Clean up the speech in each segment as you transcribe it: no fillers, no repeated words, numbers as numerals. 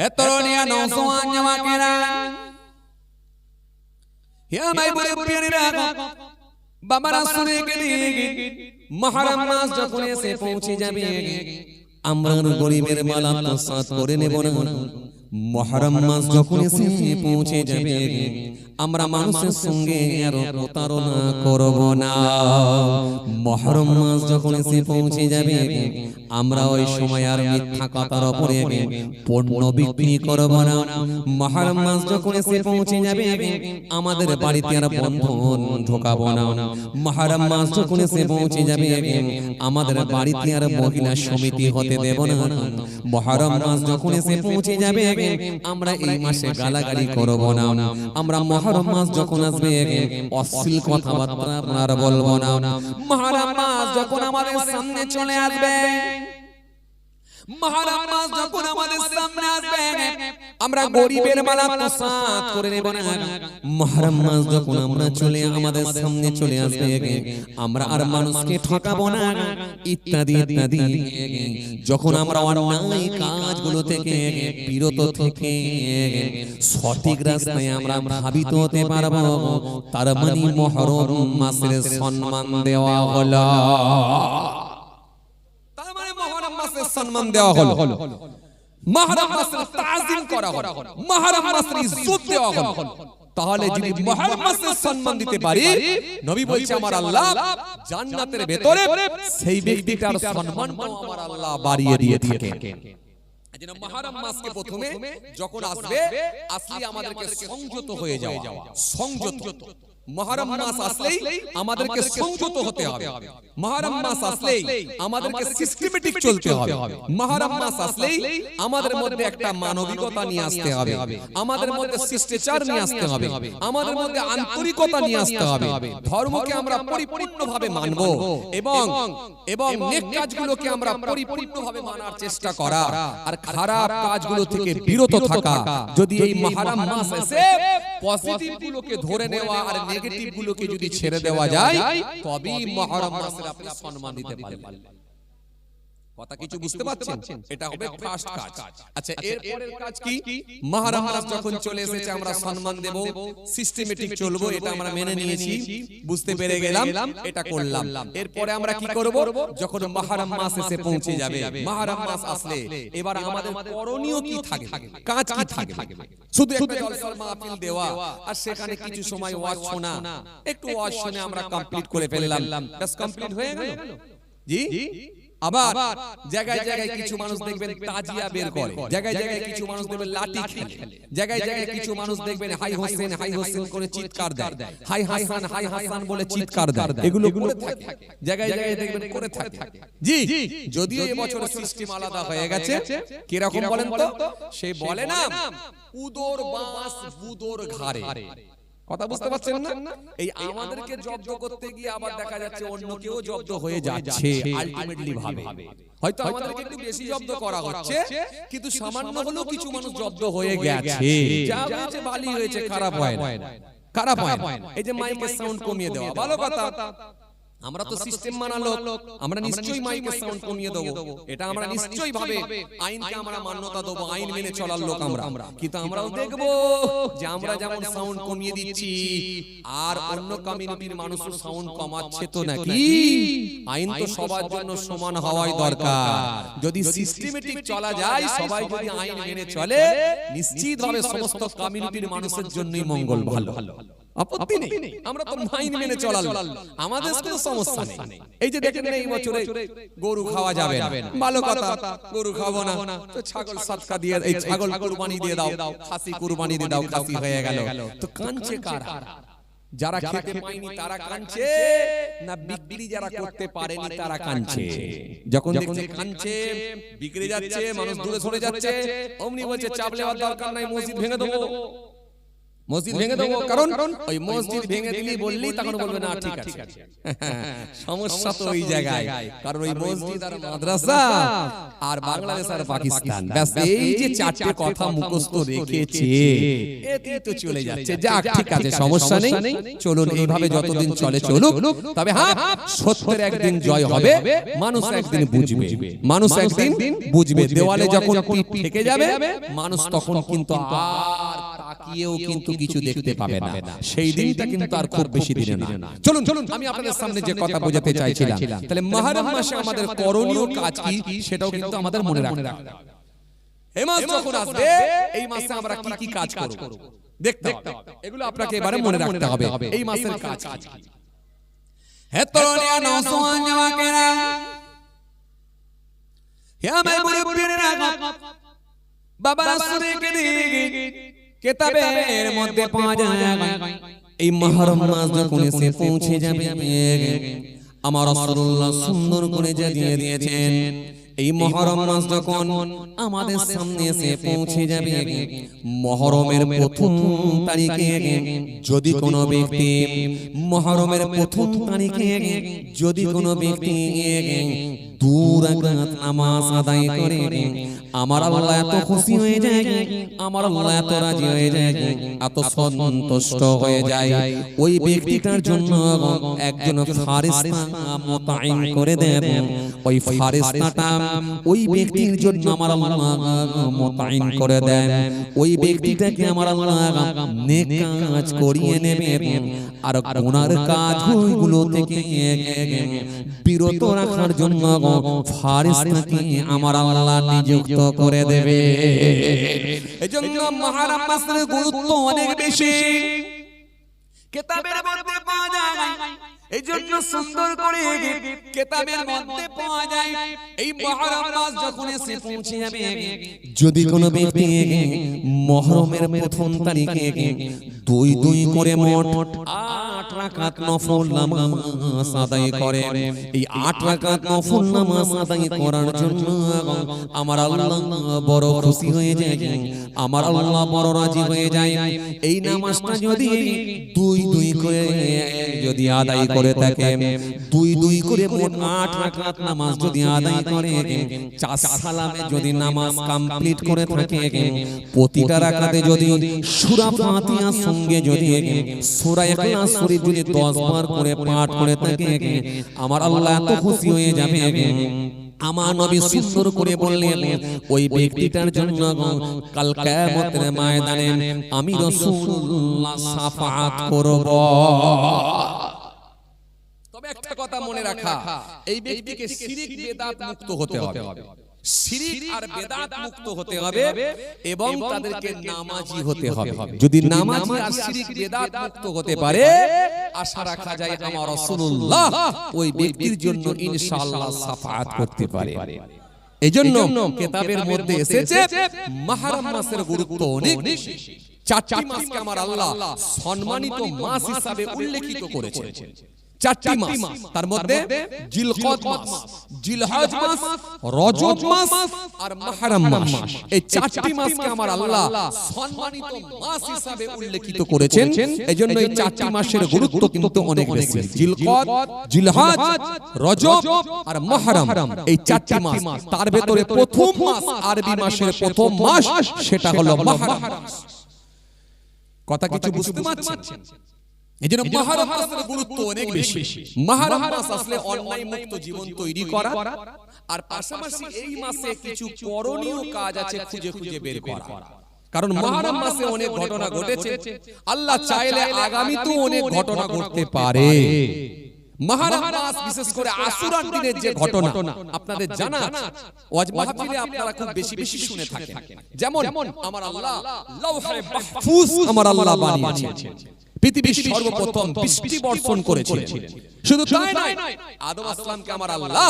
হে তরুণিয়া নওজওয়ান জামাকেরা, হে আমার বড় প্রিয়রা, বাবারা শুনে গেলে মুহররম মাস যখন এসে পৌঁছে যাবে, আমরা গরিবের মালা প্রসাদ করে নেব না। মুহররম মাস যখন এসে পৌঁছে যাবে, আমরা মানুষের সঙ্গে আর প্রতারণা করব না। মুহররম মাস যখন এসে পৌঁছে যাবে, আমরা ওই সময় আর মিথ্যা কথার উপরে পণ্য বিক্রি করব না। মুহররম মাস যখন এসে পৌঁছে যাবে, আমাদের বাড়িতে আর বন্ধন ঢোকাবো না। মুহররম মাস যখন এসে পৌঁছে যাবে, আমাদের বাড়িতে আর মহিলা সমিতি হতে দেব না। মুহররম মাস যখন এসে পৌঁছে যাবে, আমরা এই মাসে গালাগালি করব না। আমরা মুহররম মাস যখন আসবে, অশ্লীল কথাবার্তা আপনারা বলবো না। মুহররম মাস যখন আমাদের সামনে চলে আসবে, মুহররম মাস যখন আমাদের সামনে আসবে, আমরা গরিবের মালা প্রসাদ করে নেব না। মুহররম মাস যখন আমাদের সামনে চলে আসবে, আমরা আর মানুষকে ঠকাবো না, ইত্যাদি ইত্যাদি। যখন আমরা অন্যায় কাজগুলো থেকে বিরত থেকে সঠিক রাস্তায় আমরা ধাবিত হতে পারবো, তার মানে মুহররম মাসের সম্মান দেওয়া হলো। সম্মান দেওয়া হলো, মুহররম মাসের তাজিম করা হলো, মুহররম মাসের ইজ্জত দেওয়া হলো। তাহলে যদি মুহররম মাসের সম্মান দিতে পারি, নবী বলছে আমার আল্লাহ জান্নাতের ভেতরে সেই ব্যক্তিটার সম্মানটাও আমার আল্লাহ বাড়িয়ে দিয়ে থাকে। এজন্য মুহররম মাসকে প্রথমে যখন আসবে, আসলে আমাদেরকে সংযত হয়ে যাওয়া, সংযত। মুহররম মাস আসলেই আমাদেরকে সংযত হতে হবে। মুহররম মাস আসলেই আমাদেরকে সিস্টেমেটিক চলতে হবে। মুহররম মাস আসলেই আমাদের মধ্যে একটা মানবিকতা নিয়ে আসতে হবে, আমাদের মধ্যে শিষ্টাচার নিয়ে আসতে হবে, আমাদের মধ্যে আন্তরিকতা নিয়ে আসতে হবে। ধর্মকে আমরা পরিপূর্ণভাবে মানব এবং এবং নেক কাজগুলোকে আমরা পরিপূর্ণভাবে মানার চেষ্টা করা, আর খারাপ কাজগুলো থেকে বিরত থাকা। যদি এই মুহররম মাস এসে পজিটিভ গুলোকে ধরে নেওয়া আর নেগেটিভ গুলোকে যদি ছেড়ে দেওয়া যায়, তবেই মুহররম মাসের আপনি সম্মান দিতে পারবেন। কথা কিছু বুঝতে পারছেন? এটা হবে ফার্স্ট কাজ। আচ্ছা, এর পরের কাজ কি? মুহররম মাস যখন চলে এসেছে, আমরা সম্মান দেব, সিস্টেমেটিক চলবো, এটা আমরা মেনে নিয়েছি, বুঝতে পেরে গেলাম, এটা করলাম। এরপরে আমরা কি করব? যখন মুহররম মাস এসে পৌঁছে যাবে, মুহররম মাস আসলে এবার আমাদের করণীয় কি থাকবে, কাজ কি থাকবে? শুধু একটা জলসার মাহফিল দেওয়া আর সেখানে কিছু সময় ওয়াজ শোনা, একটু ওয়াজ শুনে আমরা কমপ্লিট করে ফেললাম, বাস কমপ্লিট হয়ে গেল। জি, আবার জায়গায় জায়গায় কিছু মানুষ দেখবেন তাজিয়া বের করে, জায়গায় জায়গায় কিছু মানুষ দেখবেন লাঠি খেলে, জায়গায় জায়গায় কিছু মানুষ দেখবেন হাই হোসেন করে চিৎকার দেয়, হাই হাসান বলে চিৎকার দেয়, এগুলো করে থাকে, জায়গায় জায়গায় দেখবেন করে থাকে। জি, যদিও এই বছর সিস্টেম আলাদা হয়ে গেছে। কি রকম বলেন তো? সে বলে না, উদর বাস বুদর ঘাড়ে। কথা বুঝতে পারছেন না? এই আমাদেরকে জব্দ করতে গিয়ে আবার দেখা যাচ্ছে অন্য কেউ জব্দ হয়ে যাচ্ছে আলটিমেটলি ভাবে। হয়তো আমাদেরকে একটু বেশি জব্দ করা হচ্ছে, কিন্তু সামান্য হলেও কিছু মানুষ জব্দ হয়ে গেছে। যা হয়েছে ভালোই হয়েছে, খারাপ হয় না, খারাপ হয় না। এই যে মাইকের সাউন্ড কমিয়ে দেওয়া ভালো কথা। আমরা তো সিস্টেম মানা লোক, আমরা নিশ্চয়ই মাইকের সাউন্ড কমিয়ে দেব, এটা আমরা নিশ্চয়ই ভাবে আইনকে আমরা মান্যতা দেব, আইন মেনে চলার লোক আমরা। কিন্তু আমরাও দেখব যে আমরা যেমন সাউন্ড কমিয়ে দিচ্ছি, আর অন্য কমিউনিটির মানুষও সাউন্ড কমাচ্ছে তো নাকি? আইন তো সবার জন্য সমান হওয়াই দরকার। যদি সিস্টেমেটিক চলা যায়, সবাই যদি আইন মেনে চলে, নিশ্চিতভাবে সমস্ত কমিউনিটির মানুষের জন্যই মঙ্গল। ভালো, আপত্তি নেই, আমরা তো আইন মেনে চলাল, আমাদের কোনো সমস্যা নেই। এই যে দেখেন এই বছরে গরু খাওয়া যাবে না, ভালো কথা, গরু খাবো না, তো ছাগল সাদকা দিয়ে, এই ছাগল কুরবানি দিয়ে দাও, খাসি কুরবানি দিয়ে দাও, খাসি হয়ে গেল। তো কাঁদছে কারা? যারা খেতে পায়নি তারা কাঁদছে, না বিক্রি যারা করতে পারেনি তারা কাঁদছে? যখন দেখছে কাঁদছে, বিক্রি যাচ্ছে, মানুষ দূরে সরে যাচ্ছে, অমনি বলছে চাপ নেওয়ার দরকার নাই, মসজিদ ভেঙে দেবো, মসজিদ ভেঙে দেবো, কারণ ওই মসজিদ ভেঙে দিলি বললি তখন বলবে না ঠিক আছে। সমস্যা তো ওই জায়গায়, কারণ ওই মসজিদ আর মাদ্রাসা আর বাংলাদেশ আর পাকিস্তান, ব্যাস এই যে চারটে কথা মুখস্থ রেখেছে এতেই তো চলে যাচ্ছে। যাক ঠিক আছে, সমস্যা নেই, চলুন এইভাবে যতদিন চলে চলুক। তবে হ্যাঁ, সত্যের একদিন জয় হবে, মানুষ একদিন বুঝবে, মানুষ একদিন বুঝবে। দেওয়ালে যখন পিঠ থেকে যাবে মানুষ তখন কিন্তু আর তাকিয়েও কিন্তু কিছু দেখতে পাবে না, সেই দিনটা কিন্তু আর খুব বেশি দিনে না। চলুন আমি আপনাদের সামনে যে কথা বোঝাতে চাইছিলাম, তাহলে মুহররম মাসে আমাদের করণীয় কাজ কি সেটাও কিন্তু আমাদের মনে রাখতে হবে। এই মাস যখন আসবে এই মাসে আমরা কি কি কাজ করব দেখতে হবে, এগুলো আপনাকে এবারে মনে রাখতে হবে। এই মাসের কাজ কি? হে তরুণিয়া নওজওয়ান যুবকেরা, হে আমার মুরব্বিরা, বাবারা শুনে কে দিকে কিতাবের মধ্যে পাওয়া যায় এই মুহররম মাস যখন এসে পৌঁছে যাবে আমার রাসূলুল্লাহ সুন্দর করে জানিয়ে দিয়েছেন এই মুহররম মাস যখন আমাদের সামনে এসে পৌঁছে যাবে, মুহররমের প্রথম তারিখে যদি কোনো ব্যক্তি মুহররমের প্রথম তারিখে যদি কোনো ব্যক্তি 2 রাকাত নামাজ আদায় করে, আমার আল্লাহ এত খুশি হয়ে যায়, আমার আল্লাহ এত রাজি হয়ে যায়, এত সন্তুষ্ট হয়ে যায়, ওই ব্যক্তিটার জন্য একজন ফারিস্তা মুতাইন করে দেন। ওই ফারিস্তাটা ওই ব্যক্তির জন্য আমার আল্লাহ মুতাইন করে দেন। ওই ব্যক্তিটাকে আমার আল্লাহ নেক কাজ করিয়ে নেবেন আর গুনার কাজগুলো থেকে বিরত রাখার জন্য ফারিস্তাকে আমার আল্লাহ নিযুক্ত করে দেবে। এজন্য মুহররম মাসের গুরুত্ব অনেক বেশি, কিতাবের মধ্যে পাওয়া যায়। এই জন্য সুন্দর করে কিতাবের মধ্যে পাওয়া যায় এই মুহররম মাস যখন এসে পৌঁছে যাবে, যদি কোনো ব্যক্তি মুহররমের প্রথম তারিখে 2 করে মোট 8 রাকাত নফল নামাজ আদায় করে, এই 8 রাকাত নফল নামাজ আদায় করার জন্য আমার আল্লাহ বড় খুশি হয়ে যায়, আমার আল্লাহ বড় রাজি হয়ে যায়। এই নামাজটা যদি 2 করে যদি আদায় করে থাকে, 2 করে মোট 8 রাকাত নামাজ যদি আদায় করে, 4 সালামে যদি নামাজ কমপ্লিট করে থাকে, প্রতিটা রাকাতে যদি সূরা ফাতিহার সঙ্গে যদি সূরা ইখলাস শরীফ যদি 10 বার করে পাঠ করে থাকে, আমার আল্লাহ এত খুশি হয়ে যাবে। আমার নবী সুন্দর করে বললেন ওই ব্যক্তিটার জন্য কাল কিয়ামতের ময়দানে আমি রাসূলুল্লাহ শাফাআত করব। তবে একটা কথা মনে রাখা, এই ব্যক্তিকে শিরক বেদাত মুক্ত হতে হবে, শিরক আর বেদাত মুক্ত হতে হবে এবং তাদেরকে নামাজি হতে হবে। যদি নামাজি আর শিরক বেদাত মুক্ত হতে পারে, আশা রাখা যায় আমার রাসূলুল্লাহ ওই ব্যক্তির জন্য ইনশাআল্লাহ শাফাআত করতে পারে। এজন্য কিতাবের মধ্যে এসেছে মুহররম মাসের গুরুত্ব অনেক বেশি। 4টি মাসকে আমার আল্লাহ সম্মানিত মাস হিসাবে উল্লেখিত করেছেন। 4টি মাস, তার মধ্যে জিলকদ মাস, জিলহজ মাস, রজব মাস আর মুহররম মাস, এই 4টি মাসকে আমার আল্লাহ সম্মানিত মাস হিসাবে উল্লেখিত করেছেন। এজন্য এই 4টি মাসের গুরুত্ব কিন্তু অনেক বেশি। জিলকদ, জিলহজ, রজব আর মুহররম, এই 4টি মাস, তার ভিতরে প্রথম মাস আরবি মাসের প্রথম মাস সেটা হলো মুহররম মাস। কথা কিছু বুঝতে পারছেন? এজন্য মুহররম মাসের গুরুত্ব অনেক বেশি। মুহররম মাস আসলে অন্যায় মুক্ত জীবন তৈরি করা, আর পাশাপাশি এই মাসে কিছু করণীয় কাজ আছে খুঁজে খুঁজে বের করা। কারণ মুহররম মাসে অনেক ঘটনা ঘটেছে, আল্লাহ চাইলে আগামীতেও অনেক ঘটনা ঘটতে পারে। মুহররম মাস বিশেষ করে আশুরার দিনের যে ঘটনা আপনাদের জানা আছে, ওয়াজ মাহফিলে আপনারা খুব বেশি বেশি শুনে থাকেন। যেমন আমার আল্লাহ লাওহে মাহফুজ আমার আল্লাহ বানিয়েছেন, পৃথিবীর সর্বপ্রথম বৃষ্টি বর্ষণ করেছিলেন। শুধু তাই নয়, আদম আলাইহিসসালামকে আমার আল্লাহ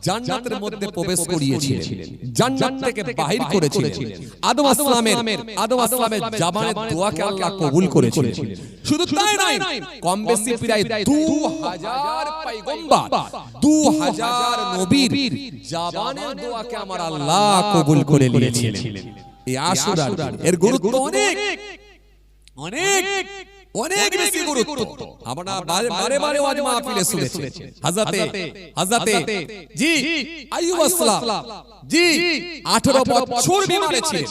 জান্নাতের মধ্যে প্রবেশ করিয়েছিলেন, জান্নাত থেকে বাহির করেছিলেন। আদম আলাইহিসসালামের জবানের দোয়াকে আল্লাহ কবুল করেছিলেন। শুধু তাই নয়, কম বেশি প্রায় 2000 পয়গম্বর, 2000 নবীর জবানের দোয়াকে আমার আল্লাহ কবুল করে নিয়েছিলেন। এই আশুরা এর গুরুত্ব অনেক। অনেক অনেক বেশি গুরুত্ব। আমরা বারে বারে ওয়াজ মাহফিলে শুনেছি হযরতে জি আইয়ুব আলাইহিস জি 18 বছর বিমারে ছিলেন।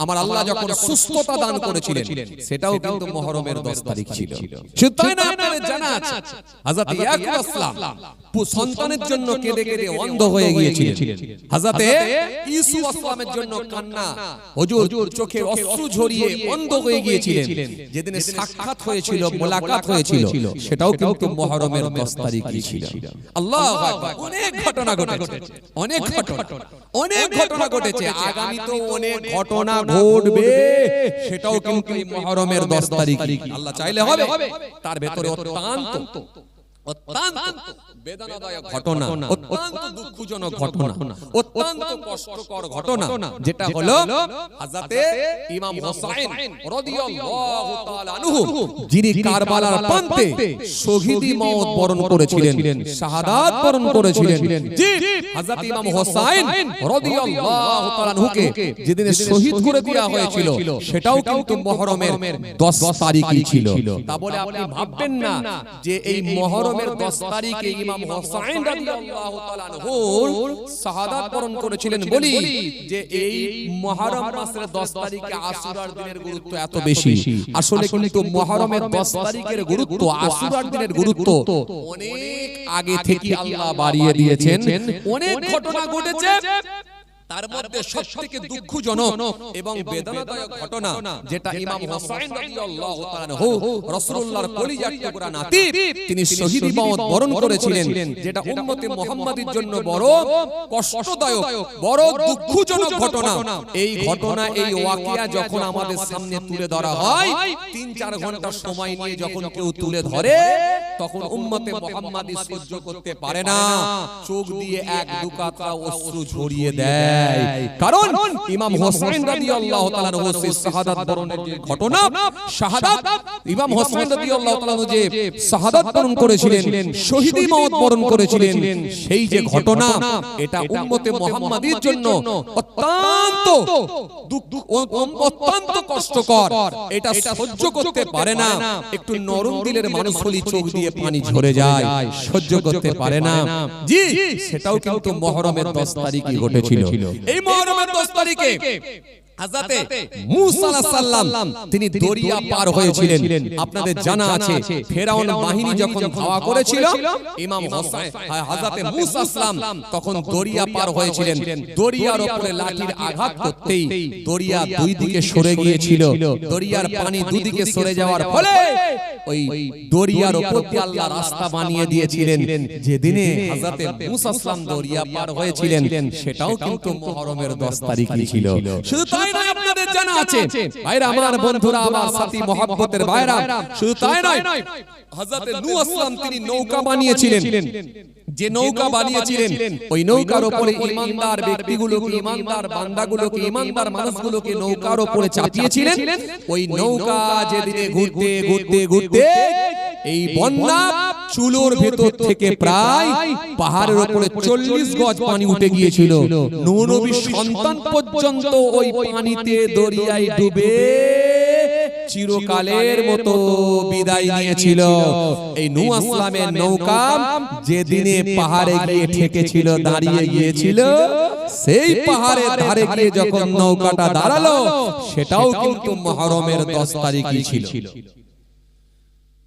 আমার আল্লাহ যখন সুস্থতা দান করেছিলেন সেটাও কিন্তু মুহররমের 10 তারিখ ছিল। শুধু তাই না, আপনাদের জানা আছে হযরতে ইয়াকুব আলাইহিস সালাম সন্তানের জন্য কেঁদে কেঁদে অন্ধ হয়ে গিয়েছিলেন। হযরতে ইউসুফ আলাইহিস সালামের জন্য কান্না, হুজুর চোখে অশ্রু ঝরিয়ে অন্ধ হয়ে গিয়েছিলেন। যেদিন সাক্ষাৎ হয়েছিল, মোলাকাত হয়েছিল, সেটাও কিন্তু মুহররমের 10 তারিখই ছিল। আল্লাহু আকবার। অনেক ঘটনা ঘটেছে, অনেক ঘটনা ঘটেছে, আগামীতেও অনেক ঘটনা ঘটবে, সেটাও কিন্তু মুহররমের 10 তারিখ আল্লাহ চাইলে হবে। তার ভেতরে অত্যন্ত বেদনাদায়ক ঘটনা, অত্যন্ত দুঃখজনক ঘটনা, অত্যন্ত কষ্টকর ঘটনা, যেটা হলো হযরতে ইমাম হোসেন রাদিয়াল্লাহু তাআলা আনহু, যিনি কারবালার প্রান্তে শহীদি মওত বরণ করেছিলেন, শাহাদাত বরণ করেছিলেন। জি, হযরত ইমাম হোসেন রাদিয়াল্লাহু তাআলা আনহুকে যেদিন শহীদ করে দেওয়া হয়েছিল সেটাও কিন্তু মুহররমের 10 তারিখই ছিল। তা বলে আপনি ভাববেন না যে এই মুহররমের 10 তারিখে ইমাম হোসেন রাদিয়াল্লাহু তাআলা আনহু শাহাদাত বরণ করেছিলেন বলি যে এই মুহররম মাসের 10 তারিখে আশুরার দিনের গুরুত্ব এত বেশি। আসলে কিন্তু মুহররমের 10 তারিখের গুরুত্ব, আশুরার দিনের গুরুত্ব অনেক আগে থেকে আল্লাহ বাড়িয়ে দিয়েছেন। অনেক ঘটনা ঘটেছে, তার মধ্যে সবথেকে দুঃখজনক এবং বেদনাদায়ক ঘটনা যেটা ইমাম হোসেন রাদিয়াল্লাহু তাআলা আনহু রাসূলুল্লাহর কলিজার টুকরা নাতি, তিনি শহীদি মওত বরণ করেছিলেন, যেটা উম্মতে মুহাম্মাদির জন্য বড় কষ্টদায়ক, বড় দুঃখজনক ঘটনা। এই ঘটনা, এই ওয়াকিয়া যখন আমাদের সামনে তুলে ধরা হয়, 3-4 ঘন্টা সময় নিয়ে যখন কেউ তুলে ধরে, তখন উম্মতে মুহাম্মাদি সহ্য করতে পারে না, চোখ দিয়ে 1-2 কাতরা অশ্রু ঝরিয়ে দেয়। কারণ ইমাম হোসেন রাদিয়াল্লাহু তাআলা আনহু শাহাদাত বরণের যে ঘটনা, শাহাদাত ইমাম হোসেন রাদিয়াল্লাহু তাআলা আনহু যে শাহাদাত বরণ করেছিলেন, শহীদি মওত বরণ করেছিলেন, সেই যে ঘটনা, এটা উম্মতে মুহাম্মাদির জন্য অত্যন্ত কষ্টকর। এটা সহ্য করতে পারে না। একটু নরম দিলের মানুষ হলে চোখ দিয়ে পানি ঝরে যায়, সহ্য করতে পারে না। জি, সেটাও কিন্তু মুহররমের 10 তারিখই ঘটেছিল। এই মুহররমের 10 তারিখে হযরতে মূসা আলাইহিস সালাম তিনি দরিয়া পার হয়েছিলেন। আপনাদের জানা আছে ফেরাউন বাহিনী যখন ধাওয়া করেছিল, ইমাম হোসেন হযরতে মূসা সালাম তখন দরিয়া পার হয়েছিলেন। দরিয়ার উপরে লাঠির আঘাত করতেই দরিয়া দুই দিকে সরে গিয়েছিল। দরিয়ার পানি দুদিকে সরে যাওয়ার ফলে ওই দরিয়ার উপর দিয়ে আল্লাহ রাস্তা বানিয়ে দিয়েছিলেন। যেদিনে হযরতে মূসা সালাম দরিয়া পার হয়েছিলেন, সেটাও কিন্তু মুহররমের 10 তারিখই ছিল। শুধু তাই নয়, আপনাদের জানা আছে ভাইরা, আমার বন্ধুরা, আমার সাথী মহব্বতের ভাইরা, শুধু তাই নয়, হযরতে নূহ আসলাম তিনি নৌকা বানিয়েছিলেন। যে নৌকা বানিয়েছিলেন, ওই নৌকার উপরে ঈমানদার ব্যক্তিগুলোকে, ঈমানদার বান্দাগুলোকে, ঈমানদার মানুষগুলোকে নৌকার উপরে চাপিয়েছিলেন। ওই নৌকা যেদিনে ঘুরতে ঘুরতে ঘুরতে এই বন্যা চুলোর ভেতর থেকে প্রায় পাহাড়ের উপরে 40 গজ পানি উঠে গিয়েছিল। নূহ নবীর সন্তান পর্যন্ত ওই পানিতে দরিয়ায় ডুবে চিরকালের মতো বিদায় নিয়েছিল। এই নূহ আসলামের নৌকা যেদিনে পাহাড়ে গিয়ে ঠেকেছিল, দাঁড়িয়ে গিয়েছিল, সেই পাহাড়ের ধারে গিয়ে যখন নৌকাটা দাঁড়ালো, সেটাও কিন্তু মুহররমের 10 তারিখই ছিল।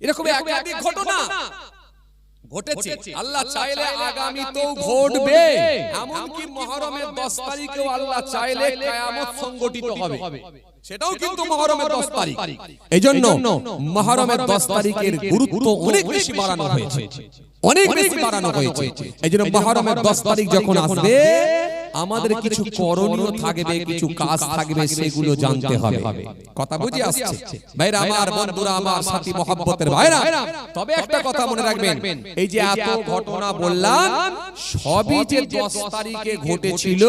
এরকম একাধিক ঘটনা ঘটেছে, আল্লাহ চাইলে আগামীতেও ঘটবে। এমনকি মুহররমের 10 তারিখেও আল্লাহ চাইলে কিয়ামত সংগঠিত হবে, সেটাও কিন্তু মুহররমের 10 তারিখ। এইজন্য মুহররমের 10 তারিখের গুরুত্ব অনেক বেশি বাড়ানো হয়েছে, অনেক বেশি বাড়ানো হয়েছে। এইজন্য মুহররমের 10 তারিখ যখন আসবে, আমাদের কিছু করণীয় থাকবে, কিছু কাজ থাকবে, সেগুলো জানতে হবে। কথা বুঝে আসছে ভাইরা, আমার বন্ধুরা, আমার সাথী মহব্বতের ভাইরা? তবে একটা কথা মনে রাখবেন, এই যে এত ঘটনা বললাম, সবই যে 10 তারিখে ঘটেছিল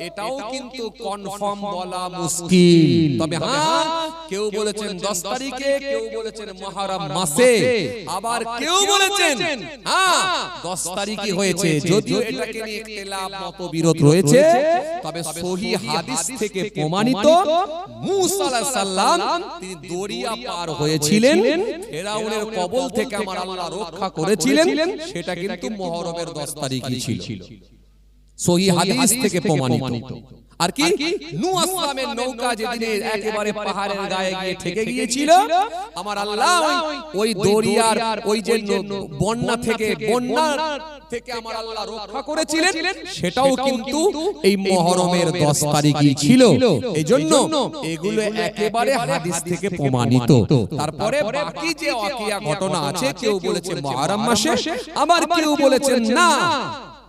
এটাও কিন্তু কনফার্ম বলা মুশকিল। তবে হ্যাঁ, কেউ বলেছেন 10 তারিখে, কেউ বলেছেন মুহররম মাসে, আবার কেউ বলেছেন হ্যাঁ 10 তারিখে হয়েছে। যদিও এটাকে নিয়ে ইখতিলাফ মতবিরোধ রয়েছে, তবে সহিহ হাদিস থেকে প্রমাণিত মুসা আলাইহিস সালাম তিনি দরিয়া পার হয়েছিলেন, ফেরাউনের কবল থেকে আমার আল্লাহ রক্ষা করেছিলেন, সেটা কিন্তু মুহররমের 10 তারিখই ছিল, সহিহ হাদিস থেকে প্রমাণিত। আর কি নূহ আসলামের নৌকা যেদিনে একেবারে পাহাড়ের গায়ে গিয়ে ঠেকে গিয়েছিল, আমার আল্লাহ ওই দরিয়ার ওই যে বন্যা থেকে আমার আল্লাহ রক্ষা করেছিলেন, সেটাও কিন্তু এই মুহররমের 10 তারিখই ছিল। এইজন্য এগুলো একেবারে হাদিস থেকে প্রমাণিত। তারপরে বাকি যে ওয়াকিয়া ঘটনা আছে, কেউ বলেছে মুহররম মাসে, আবার কেউ বলেছেন না,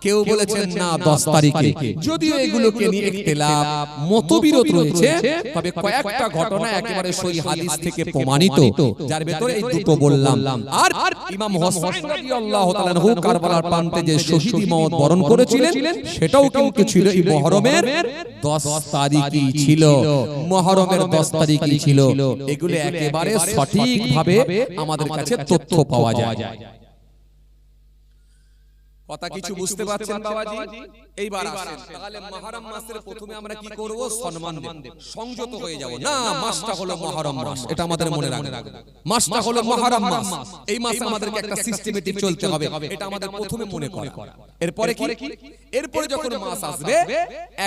কেউ বলেছেন না 10 তারিখে। যদিও এগুলোকে নিয়ে ইখতিলাফ মতবিরোধ রয়েছে, তবে কয়েকটা ঘটনা একেবারে সহিহ হাদিস থেকে প্রমাণিত, যার ভিতরে এই দুটো বললাম। আর ইমাম হোসেন রাদিয়াল্লাহু তাআলা আনহু কারবালার প্রান্তে যে শহীদি মওত বরণ করেছিলেন, সেটাও কিন্তু ছিল এই মুহররমের 10 তারিখই ছিল, মুহররমের 10 তারিখই ছিল। এগুলো একেবারে সঠিকভাবে আমাদের কাছে তথ্য পাওয়া যায়। কথা কিছু বুঝতে পারছেন বাবাজি? এইবার আসেন, তাহলে মুহররম মাসের প্রথমে আমরা কি করব? সম্মান দেব, সংযত হয়ে যাব। না, মাসটা হলো মুহররম মাস, এটা আমাদের মনে রাখতে হবে। মাসটা হলো মুহররম মাস, এই মাসে আমাদেরকে একটা সিস্টেমেটিক চলতে হবে, এটা আমাদের প্রথমে মনে করা। এরপরে কি? এরপরে যখন মাস আসবে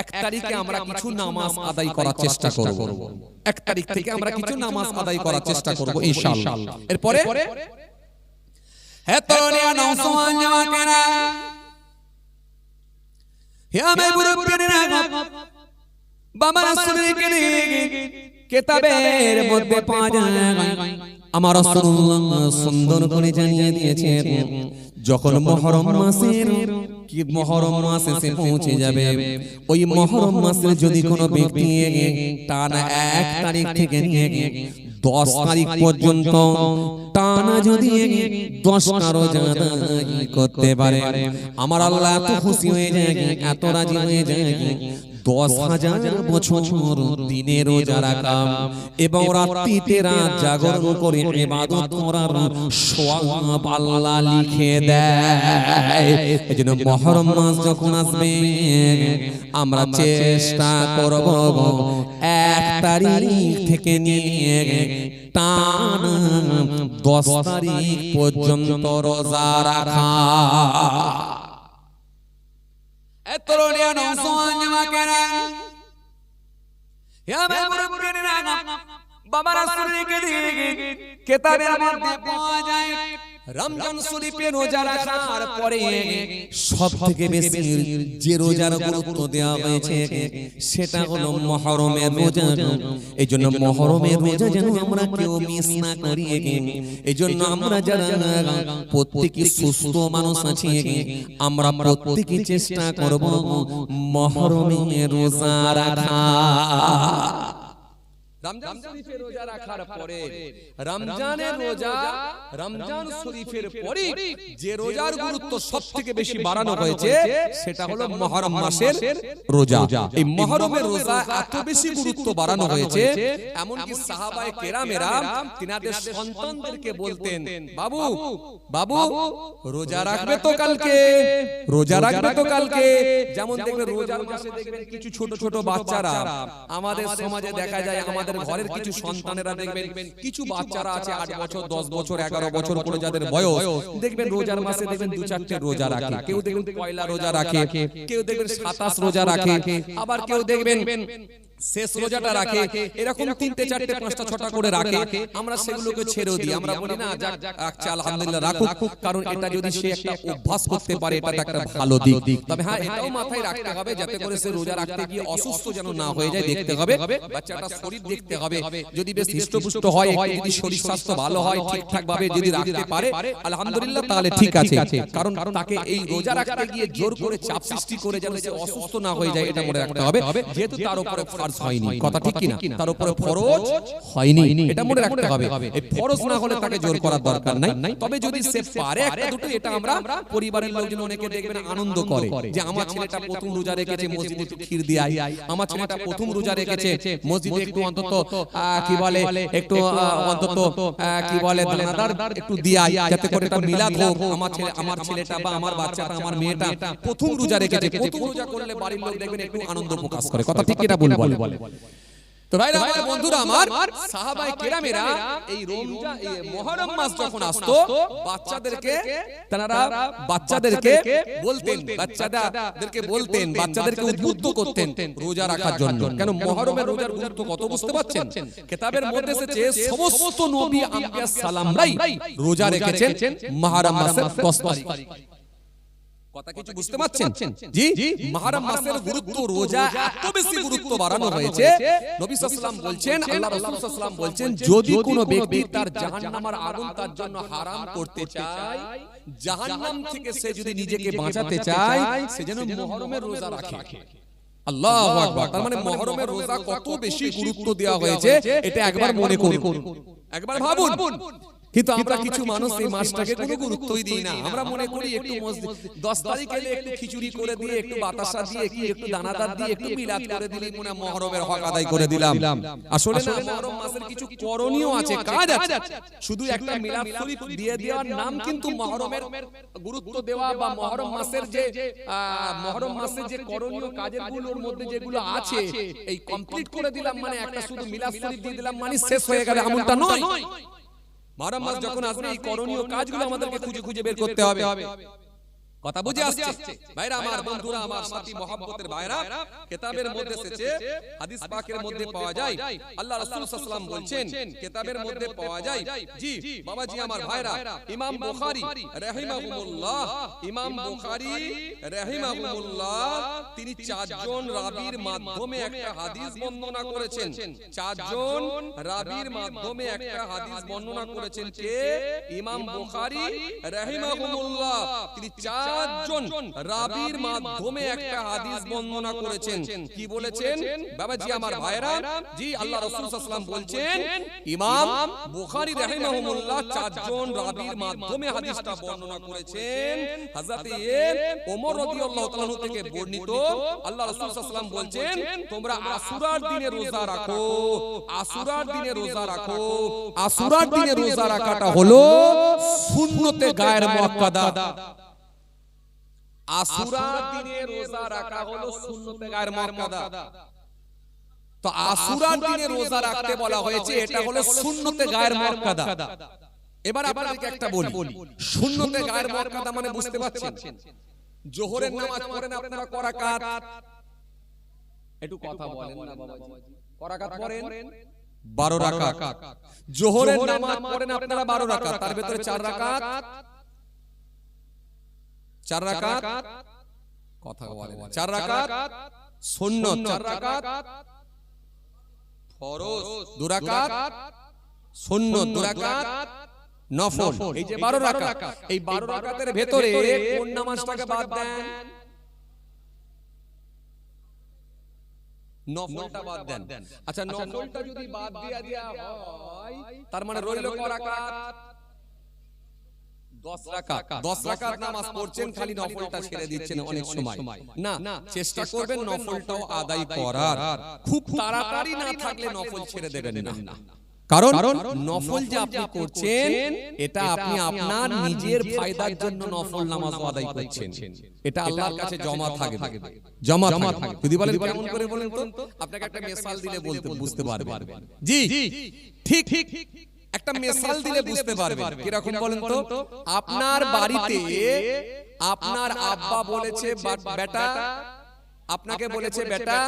1 তারিখে আমরা কিছু নামাজ আদায় করার চেষ্টা করব। 1 তারিখ থেকে আমরা কিছু নামাজ আদায় করার চেষ্টা করব ইনশাআল্লাহ। এরপরে হেতনিয়া নওজওয়ান জামাকেরা, হে আমার মুরব্বিরা, বাবার সুরিকে কিতাবের মধ্যে পাওয়া যায়, আমার রাসূলুল্লাহ সুন্দর করে জানিয়ে দিয়েছেন, যখন মুহররম মাসের কি মুহররম মাস এসে পৌঁছে যাবে, ওই মুহররম মাসে যদি কোনো ব্যক্তি টানা 1 তারিখ থেকে নিয়ে 10 তারিখ পর্যন্ত টানা যদি 10টা রোজা আদায় করতে পারে, আমার আল্লাহ এত খুশি হয়ে যায়, এত রাজি হয়ে যায়, 10,000 বছর দিনে রোজা রাখা এবং রাত্রিতে রাত জাগরণ করে ইবাদত করার সওয়াব আল্লাহ লিখে দেয়। এজন্য মুহররম মাস যখন আসবে, আমরা চেষ্টা করব 1 তারিখ থেকে নিয়ে টানা 10 তারিখ পর্যন্ত রোজা রাখা। তরুণিয়া নওজওয়ান জামাকেরা, হে আমার মুরব্বিরা, বাবার সুরিকে কিতাবের মধ্যে পাওয়া যায়, রমজান শরীফে রোজা রাখার পরে সবথেকে বেশি যে রোজার গুরুত্ব দেওয়া হয়েছে, সেটা হলো মুহররমের রোজা। এইজন্য মুহররমের রোজা যেন আমরা কেউ মিস না করি। এইজন্য আমরা যারা প্রত্যেকই সুস্থ মানুষ আছি, আমরা প্রত্যেকই চেষ্টা করব মুহররমের রোজা রাখা। রমজান শরীফের রোজা রাখার পরে, রমজানের রোজা, রমজান শরীফের পরে যে রোজার গুরুত্ব সবথেকে বেশি বাড়ানো হয়েছে, সেটা হলো মুহররম মাসের রোজা। এই মুহররমের রোজা এত বেশি গুরুত্ব বাড়ানো হয়েছে, এমনকি সাহাবায়ে কেরামেরা তিনাদের সন্তানদেরকে বলতেন, বাবু বাবু রোজা রাখবে তো কালকে, রোজা রাখবে তো কালকে। যেমন দেখবেন রোজার মাসে দেখবেন কিছু ছোট ছোট বাচ্চারা, আমাদের সমাজে দেখা যায়, আমাদের ঘরের কিছু সন্তানেরা দেখবেন, কিছু বাচ্চারা আছে 8 বছর 10 বছর 11 বছর করে যাদের বয়স, দেখবেন রোজার মাসে দেখবেন 2-4টে রোজা রাখে। কেউ দেখবেন পয়লা রোজা রাখে, কেউ দেখবেন 27 রোজা রাখে, আবার কেউ দেখবেন শেষ রোজাটা রাখে, এরকম 3টে 4টে 5টা 6টা করে রাখে। আমরা সেগুলোকে ছেড়েও দিই, আমরা বলি না যাক আচ্ছা আলহামদুলিল্লাহ রাখুক, কারণ এটা যদি সে একটা অভ্যাস করতে পারে, এটা একটা ভালো দিক। তবে হ্যাঁ, এটাও মাথায় রাখতে হবে যাতে করে সে রোজা রাখতে গিয়ে অসুস্থ যেন না হয়ে যায়, দেখতে হবে বাচ্চাটার শরীর দেখতে হবে। যদি বেশ হৃষ্টপুষ্ট হয়, যদি শরীর স্বাস্থ্য ভালো হয়, ঠিকঠাক ভাবে যদি রাখতে পারে আলহামদুলিল্লাহ, তাহলে ঠিক আছে। কারণ তাকে এই রোজা রাখতে গিয়ে জোর করে চাপ সৃষ্টি করে যেন সে অসুস্থ না হয়ে যায়, এটা মনে রাখতে হবে, যেহেতু তার উপরে ফারজ হয়নি, কথা ঠিক কিনা? তার উপরে ফরজ হয়নি, এটা মনে রাখতে হবে। এই ফরজ না হলে তাকে জোর করার দরকার নাই। তবে যদি সে পারে একটা দুটো, এটা আমরা পরিবারের লোকজন অনেকে দেখবেন আনন্দ করে যে আমার ছেলেটা প্রথম রোজা রেখেছে, মসজিদে একটু ক্ষীর দিয়ে আই, আমার ছেলেটা প্রথম রোজা রেখেছে, মসজিদে একটু অন্তত কি বলে একটু অন্তত কি বলে দানাদার একটু দিয়ে আই, যাতে করে এটা মিলাদ হোক। আমার ছেলেটা বা আমার বাচ্চাটা, আমার মেয়েটা প্রথম রোজা রেখেছে। প্রথম রোজা করলে বাড়ির লোক দেখবেন একটু আনন্দ প্রকাশ করে, কথা ঠিক কিনা বলে। তো ভাইরা আমার, বন্ধুরা আমার, সাহাবায়ে কেরামেরা এই রমজান এই মুহররম মাস যখন আসতো বাচ্চাদেরকে বলতেন, বাচ্চাদেরকে উদ্বুদ্ধ করতেন রোজা রাখার জন্য। কেন? মুহররমের রোজার গুরুত্ব কত বুঝতে পারছেন? কিতাবের মধ্যে এসেছে সমস্ত নবী আম্বিয়া সালামরাই রোজা রেখেছেন মুহররম মাসের 10 তারিখ। কথা কিছু বুঝতে পারছেন? জি, মুহররম মাসের গুরুত্ব, রোজা এত বেশি গুরুত্ব বাড়ানো হয়েছে। নবী সাল্লাল্লাহু বলছেন, আল্লাহ রাসূল সাল্লাল্লাহু আলাইহি বলছেন, যদি কোনো ব্যক্তি তার জাহান্নামের আগুন তার জন্য হারাম করতে চায়, জাহান্নাম থেকে সে যদি নিজেকে বাঁচাতে চায়, সে যেন মুহররমের রোজা রাখে। আল্লাহু আকবার। তার মানে মুহররমের রোজা কত বেশি গুরুত্ব দেওয়া হয়েছে, এটা একবার মনে করুন, একবার ভাবুন। কিন্তু আমরা কিছু মানুষ এই মাসটাকে কোনো গুরুত্বই দিই না। আমরা মনে করি একটু 10 তারিখ এলে একটু খিচুড়ি করে দিয়ে, একটু বাতাসা দিয়ে, একটু দানাদার দিয়ে, একটু মিলাদ করে দিলেই মনে হয় মুহররমের হক আদায় করে দিলাম। আসলে না, মুহররম মাসের কিছু করণীয় আছে, কাজ আছে। শুধু একটা মিলাদ শরীফ দিয়ে দেওয়ার নাম কিন্তু মুহররমের গুরুত্ব দেওয়া বা মুহররম মাসের যে করণীয় কাজের গুলোর মধ্যে যেগুলো আছে এই কমপ্লিট করে দিলাম মানে একটা শুধু মিলাদ শরীফ দিয়ে দিলাম মানে শেষ হয়ে গেল, এমনটা নয়। মুহররম মাস যখন আসবে এই করণীয় কাজগুলো আমাদেরকে খুঁজে খুঁজে বের করতে হবে। কথা বুঝে আসছে? ভাইরা আমার, বন্ধুরা আমার, সাথী মহব্বতের ভাইরা, কিতাবের মধ্যে এসেছে, হাদিস পাকের মধ্যে পাওয়া যায়, আল্লাহ রাসূল সাল্লাল্লাহু আলাইহি ওয়াসাল্লাম বলছেন, কিতাবের মধ্যে পাওয়া যায়। জি বাবাজি আমার ভাইরা, ইমাম বুখারী রাহিমাহুল্লাহ তিনি 4 জন রাবীর মাধ্যমে একটা হাদিস বর্ণনা করেছেন। 4 জন রাবীর মাধ্যমে একটা হাদিস বর্ণনা করেছেন। কে? ইমাম বুখারী রাহিমাহুল্লাহ তিনি 4 জন রাবীর মাধ্যমে একটা হাদিস বর্ণনা করেছেন। কি বলেছেন বাবাজি আমার ভাইরা? জি, আল্লাহ রাসূল সাল্লাল্লাহু আলাইহি ওয়াসাল্লাম বলছেন, ইমাম বুখারী রাহিমাহুল্লাহ 4 জন রাবীর মাধ্যমে হাদিসটা বর্ণনা করেছেন। হযরত ওমর রাদিয়াল্লাহু তাআলা থেকে বর্ণিত, আল্লাহ রাসূল সাল্লাল্লাহু আলাইহি ওয়াসাল্লাম বলছেন, তোমরা আশুরার দিনে রোজা রাখো। আশুরার দিনে রোজা রাখো। আশুরার দিনে রোজা রাখাটা হলো সুন্নতে গায়ের মুআক্কাদা। আশুরার দিনে রোজা রাখা হলো সুন্নতে গায়ের মুআক্কাদা। তো আশুরার দিনে রোজা রাখতে বলা হয়েছে, এটা হলো সুন্নতে গায়ের মুআক্কাদা। এবার আপনাদেরকে একটা বলি, সুন্নতে গায়ের মুআক্কাদা মানে বুঝতে পারছেন? জোহরের নামাজ পড়েন আপনারা ক রাকাত? একটু কথা বলেন না বাবাজি। ক রাকাত পড়েন? 12 রাকাত। জোহরের নামাজ পড়েন আপনারা 12 রাকাত, তার ভিতরে 4 রাকাত 4 রাকাত কথা বলেন, 4 রাকাত সুন্নত, 4 রাকাত ফরজ, 2 রাকাত সুন্নত, 2 রাকাত নফল। এই যে 12 রাকাত, এই 12 রাকাতের ভিতরে কোন নামাজটাকে বাদ দেন? নফলটা বাদ দেন। আচ্ছা, নফলটা যদি বাদ দেয়া হয় তার মানে রইল ক রাকাত? 10 রাকাত। 10 রাকাত নামাজ পড়ছেন, খালি নফলটা ছেড়ে দিচ্ছেন অনেক সময়। না, চেষ্টা করবেন নফলটাও আদায় করার। খুব তাড়াতাড়ি না থাকলে নফল ছেড়ে দেবেন না। কারণ নফল যে আপনি করছেন এটা আপনি আপনার নিজের ফায়দার জন্য নফল নামাজ আদায় করছেন। এটা আল্লাহর কাছে জমা থাকবে, জমা থাকবে। যদি বলেন কেমন করে বলেন তো, আপনাকে একটা মিসাল দিলে বলতে বুঝতে পারবেন। জি ঠিক একটা মিসাল দিলে বুঝতে পারবেন। কি রকম বলেন তো? আপনার বাড়িতে আপনার আব্বা বলেছে, বেটা আপনাকে বলেছে, বেটা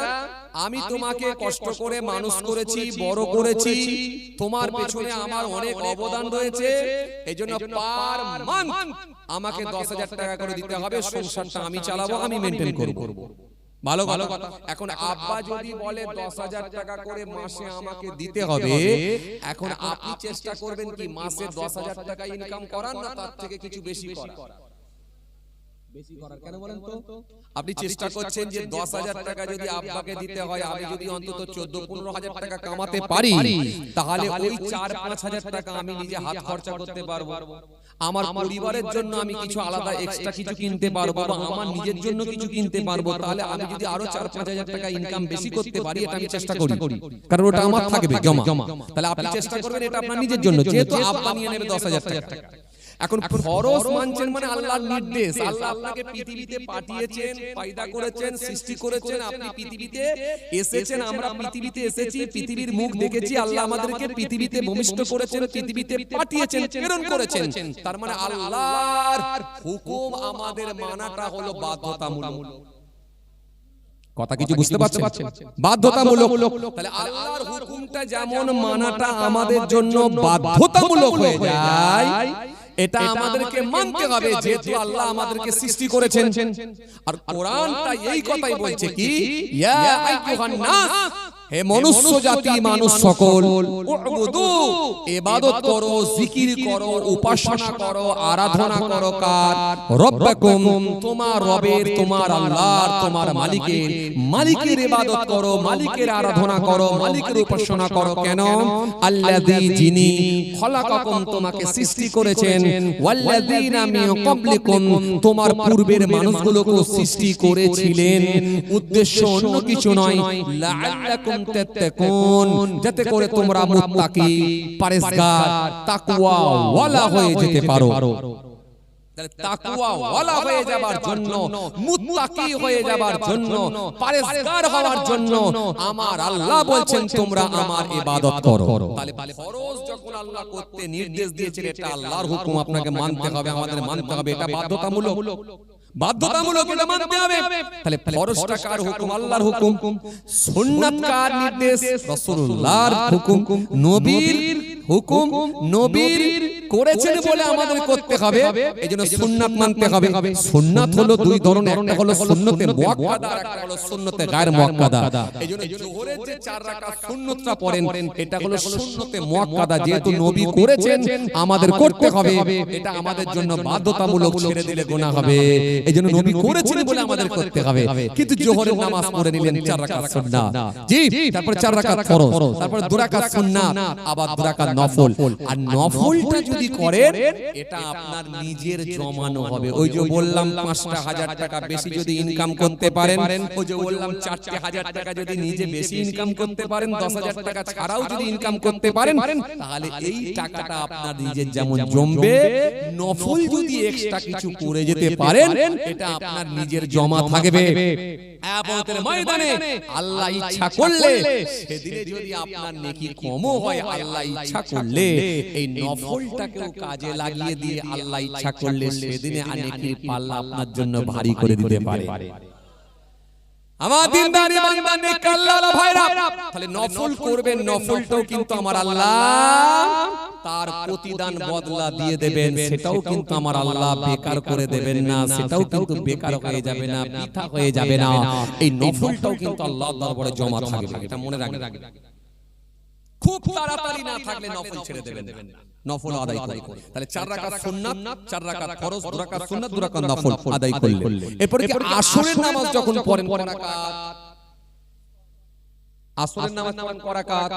আমি তোমাকে কষ্ট করে মানুষ করেছি, বড় করেছি, তোমার পেছনে আমার অনেক অবদান রয়েছে, এইজন্য পার মান্থ আমাকে 10,000 টাকা করে দিতে হবে, সংসারটা আমি চালাবো, আমি মেইনটেইন করব। ভালো কথা। এখন আব্বা যদি বলে 10,000 টাকা করে মাসে আমাকে দিতে হবে, এখন আপনি চেষ্টা করবেন কি মাসে 10,000 টাকা ইনকাম করার, না তার থেকে কিছু বেশি করার? বেশি করার। কেন বলেন তো? আপনি চেষ্টা করছেন যে 10,000 টাকা যদি আব্বাকে দিতে হয়, আমি যদি অন্তত 14-15,000 টাকা কামাতে পারি, তাহলে ওই 4-5 হাজার টাকা আমি নিজে হাত খরচা করতে পারবো। আমার পরিবারের জন্য আমি কিছু আলাদা এক্সট্রা কিছু কিনতে পারবো, বা আমার নিজের জন্য কিছু কিনতে পারবো। তাহলে আমি যদি আরো 4-5 হাজার টাকা ইনকাম বেশি করতে পারি, এটা আমি চেষ্টা করি, কারণ ওটা আমার থাকবে জমা। তাহলে আপনি চেষ্টা করবেন এটা আপনার নিজের জন্য, যেহেতু আব্বা নিয়ে নেবে 10,000 টাকা। এখন ফরজ মানছেন মানে আল্লাহর নির্দেশ। আল্লাহ আপনাকে পৃথিবীতে পাঠিয়েছেন, পয়দা করেছেন, সৃষ্টি করেছেন, আপনি পৃথিবীতে এসেছেন, আমরা পৃথিবীতে এসেছি, পৃথিবীর মুখ দেখেছি, আল্লাহ আমাদেরকে পৃথিবীতে ভূমিষ্ঠ করেছেন, পৃথিবীতে পাঠিয়েছেন, প্রেরণ করেছেন। তার মানে আল্লাহর হুকুম আমাদের মানাটা হলো বাধ্যতামূলক। কথা কিছু বুঝতে পারছেন? বাধ্যতামূলক। তাহলে আল্লাহর হুকুমটা যেমন মানাটা আমাদের জন্য বাধ্যতামূলক হয়ে যায়, এটা আমাদেরকে মানতে হবে, যেহেতু আল্লাহ আমাদেরকে সৃষ্টি করেছেন। আর কোরআনটা এই কথাই বলছে কি, ইয়া আইয়ুহান নাস, হে মনুষ্য জাতি, মানুষ সকল, উবুদু, ইবাদত করো, জিকির করো, উপাসনা করো, আরাধনা করো কার? রব্বাকুম, তোমার রবের, তোমার আল্লাহর, তোমার মালিকের। মালিকের ইবাদত করো, মালিকের আরাধনা করো, মালিকের উপাসনা করো। কেন? আল্লাযী, যিনি, খলাকাকুম, তোমাকে সৃষ্টি করেছেন, ওয়াল্লাযীনা মিন ক্বাবলিকুম, তোমার পূর্বের মানুষগুলোকে সৃষ্টি করেছিলেন। উদ্দেশ্য অন্য কিছু নয়, লাআল্লাকুম তাত্তাকুন, যাতে করে তোমরা মুত্তাকি, পরহেজগার, তাকওয়া ওয়ালা হয়ে যেতে পারো। তাহলে তাকওয়া ওয়ালা হয়ে যাবার জন্য, মুত্তাকি হয়ে যাবার জন্য, পরহেজগার হওয়ার জন্য আমার আল্লাহ বলছেন তোমরা আমার ইবাদত করো। তাহলে ফরজ যখন আল্লাহ করতে নির্দেশ দিয়েছেন, এটা আল্লাহর হুকুম, আপনাকে মানতে হবে, আমাদের মানতে হবে, এটা বাধ্যতামূলক। বাধ্যতামূলক, এটা মানতে হবে। তাহলে ফরজটা কার হুকুম? আল্লাহর হুকুম। সুন্নাত কার নির্দেশ? রাসূলুল্লাহর হুকুম, নবীর হুকুম। নবীর করেছেন বলে আমাদের করতে হবে, এজন্য সুন্নাত মানতে হবে। সুন্নাত হলো দুই ধরনের, একটা হলো সুন্নতে মুআক্কাদা, আর একটা হলো সুন্নতে গায়র মুআক্কাদা। এজন্য যোহরের যে 4 রাকাত সুন্নতটা পড়েন, এটা হলো সুন্নতে মুআক্কাদা, যেহেতু নবী করেছেন আমাদের করতে হবে, এটা আমাদের জন্য বাধ্যতামূলক, ছেড়ে দিলে গুনাহ হবে। এজন্য নবী করেছেন বলে আমাদের করতে হবে। কিন্তু যোহরের নামাজ পড়ে নিলেন 4 রাকাত সুন্নাত, জি, তারপর 4 রাকাত ফরজ, তারপর 2 রাকাত সুন্নাত, আবার 2 রাকাত নফল। আর নফলটা যদি করেন, এটা আপনার নিজের জমানো হবে। ওই যে বললাম 5টা হাজার টাকা বেশি যদি ইনকাম করতে পারেন, ওই যে বললাম 4টে হাজার টাকা যদি নিজে বেশি ইনকাম করতে পারেন, 10,000 টাকা ছাড়াও যদি ইনকাম করতে পারেন, তাহলে এই টাকাটা আপনার নিজের যেমন জমবে, নফল যদি এক্সট্রা কিছু করে যেতে পারেন, এটা আপনার নিজের জমা থাকবে। কিয়ামতের ময়দানে আল্লাহ ইচ্ছা করলে, সেদিনে যদি আপনার নেকি কমও হয়, আল্লাহ ইচ্ছা করলে এই নফলটাকেও কাজে লাগিয়ে দিয়ে আল্লাহ ইচ্ছা করলে সেদিনে নেকির পাল্লা আপনার জন্য ভারী করে দিতে পারে। আমার দিনদার ইমানদার নেক আল্লাহর ভাইরা, তাহলে নফল করবেন, নফলটাও কিন্তু আমার আল্লাহ তার প্রতিদান বদলা দিয়ে দেবেন, সেটাও কিন্তু আমার আল্লাহ বেকার করে দেবেন না, সেটাও কিন্তু বেকার হয়ে যাবে না, বৃথা হয়ে যাবে না। এই নফলটাও কিন্তু আল্লাহর দরবারে জমা থাকবে, এটা মনে রাখবেন। খুব তাড়াতাড়ি না থাকলে নফল ছেড়ে দেবেন, নফল আদায় করে। তাহলে 4 রাকাত সুন্নাত, 4 রাকাত ফরজ, 2 রাকাত সুন্নাত, 2 রাকাত নফল আদায় করলে, এরপর কি আসরের নামাজ যখন পড়েন, কয় রাকাত? আসরের নামাজ পড়েন কয় রাকাত?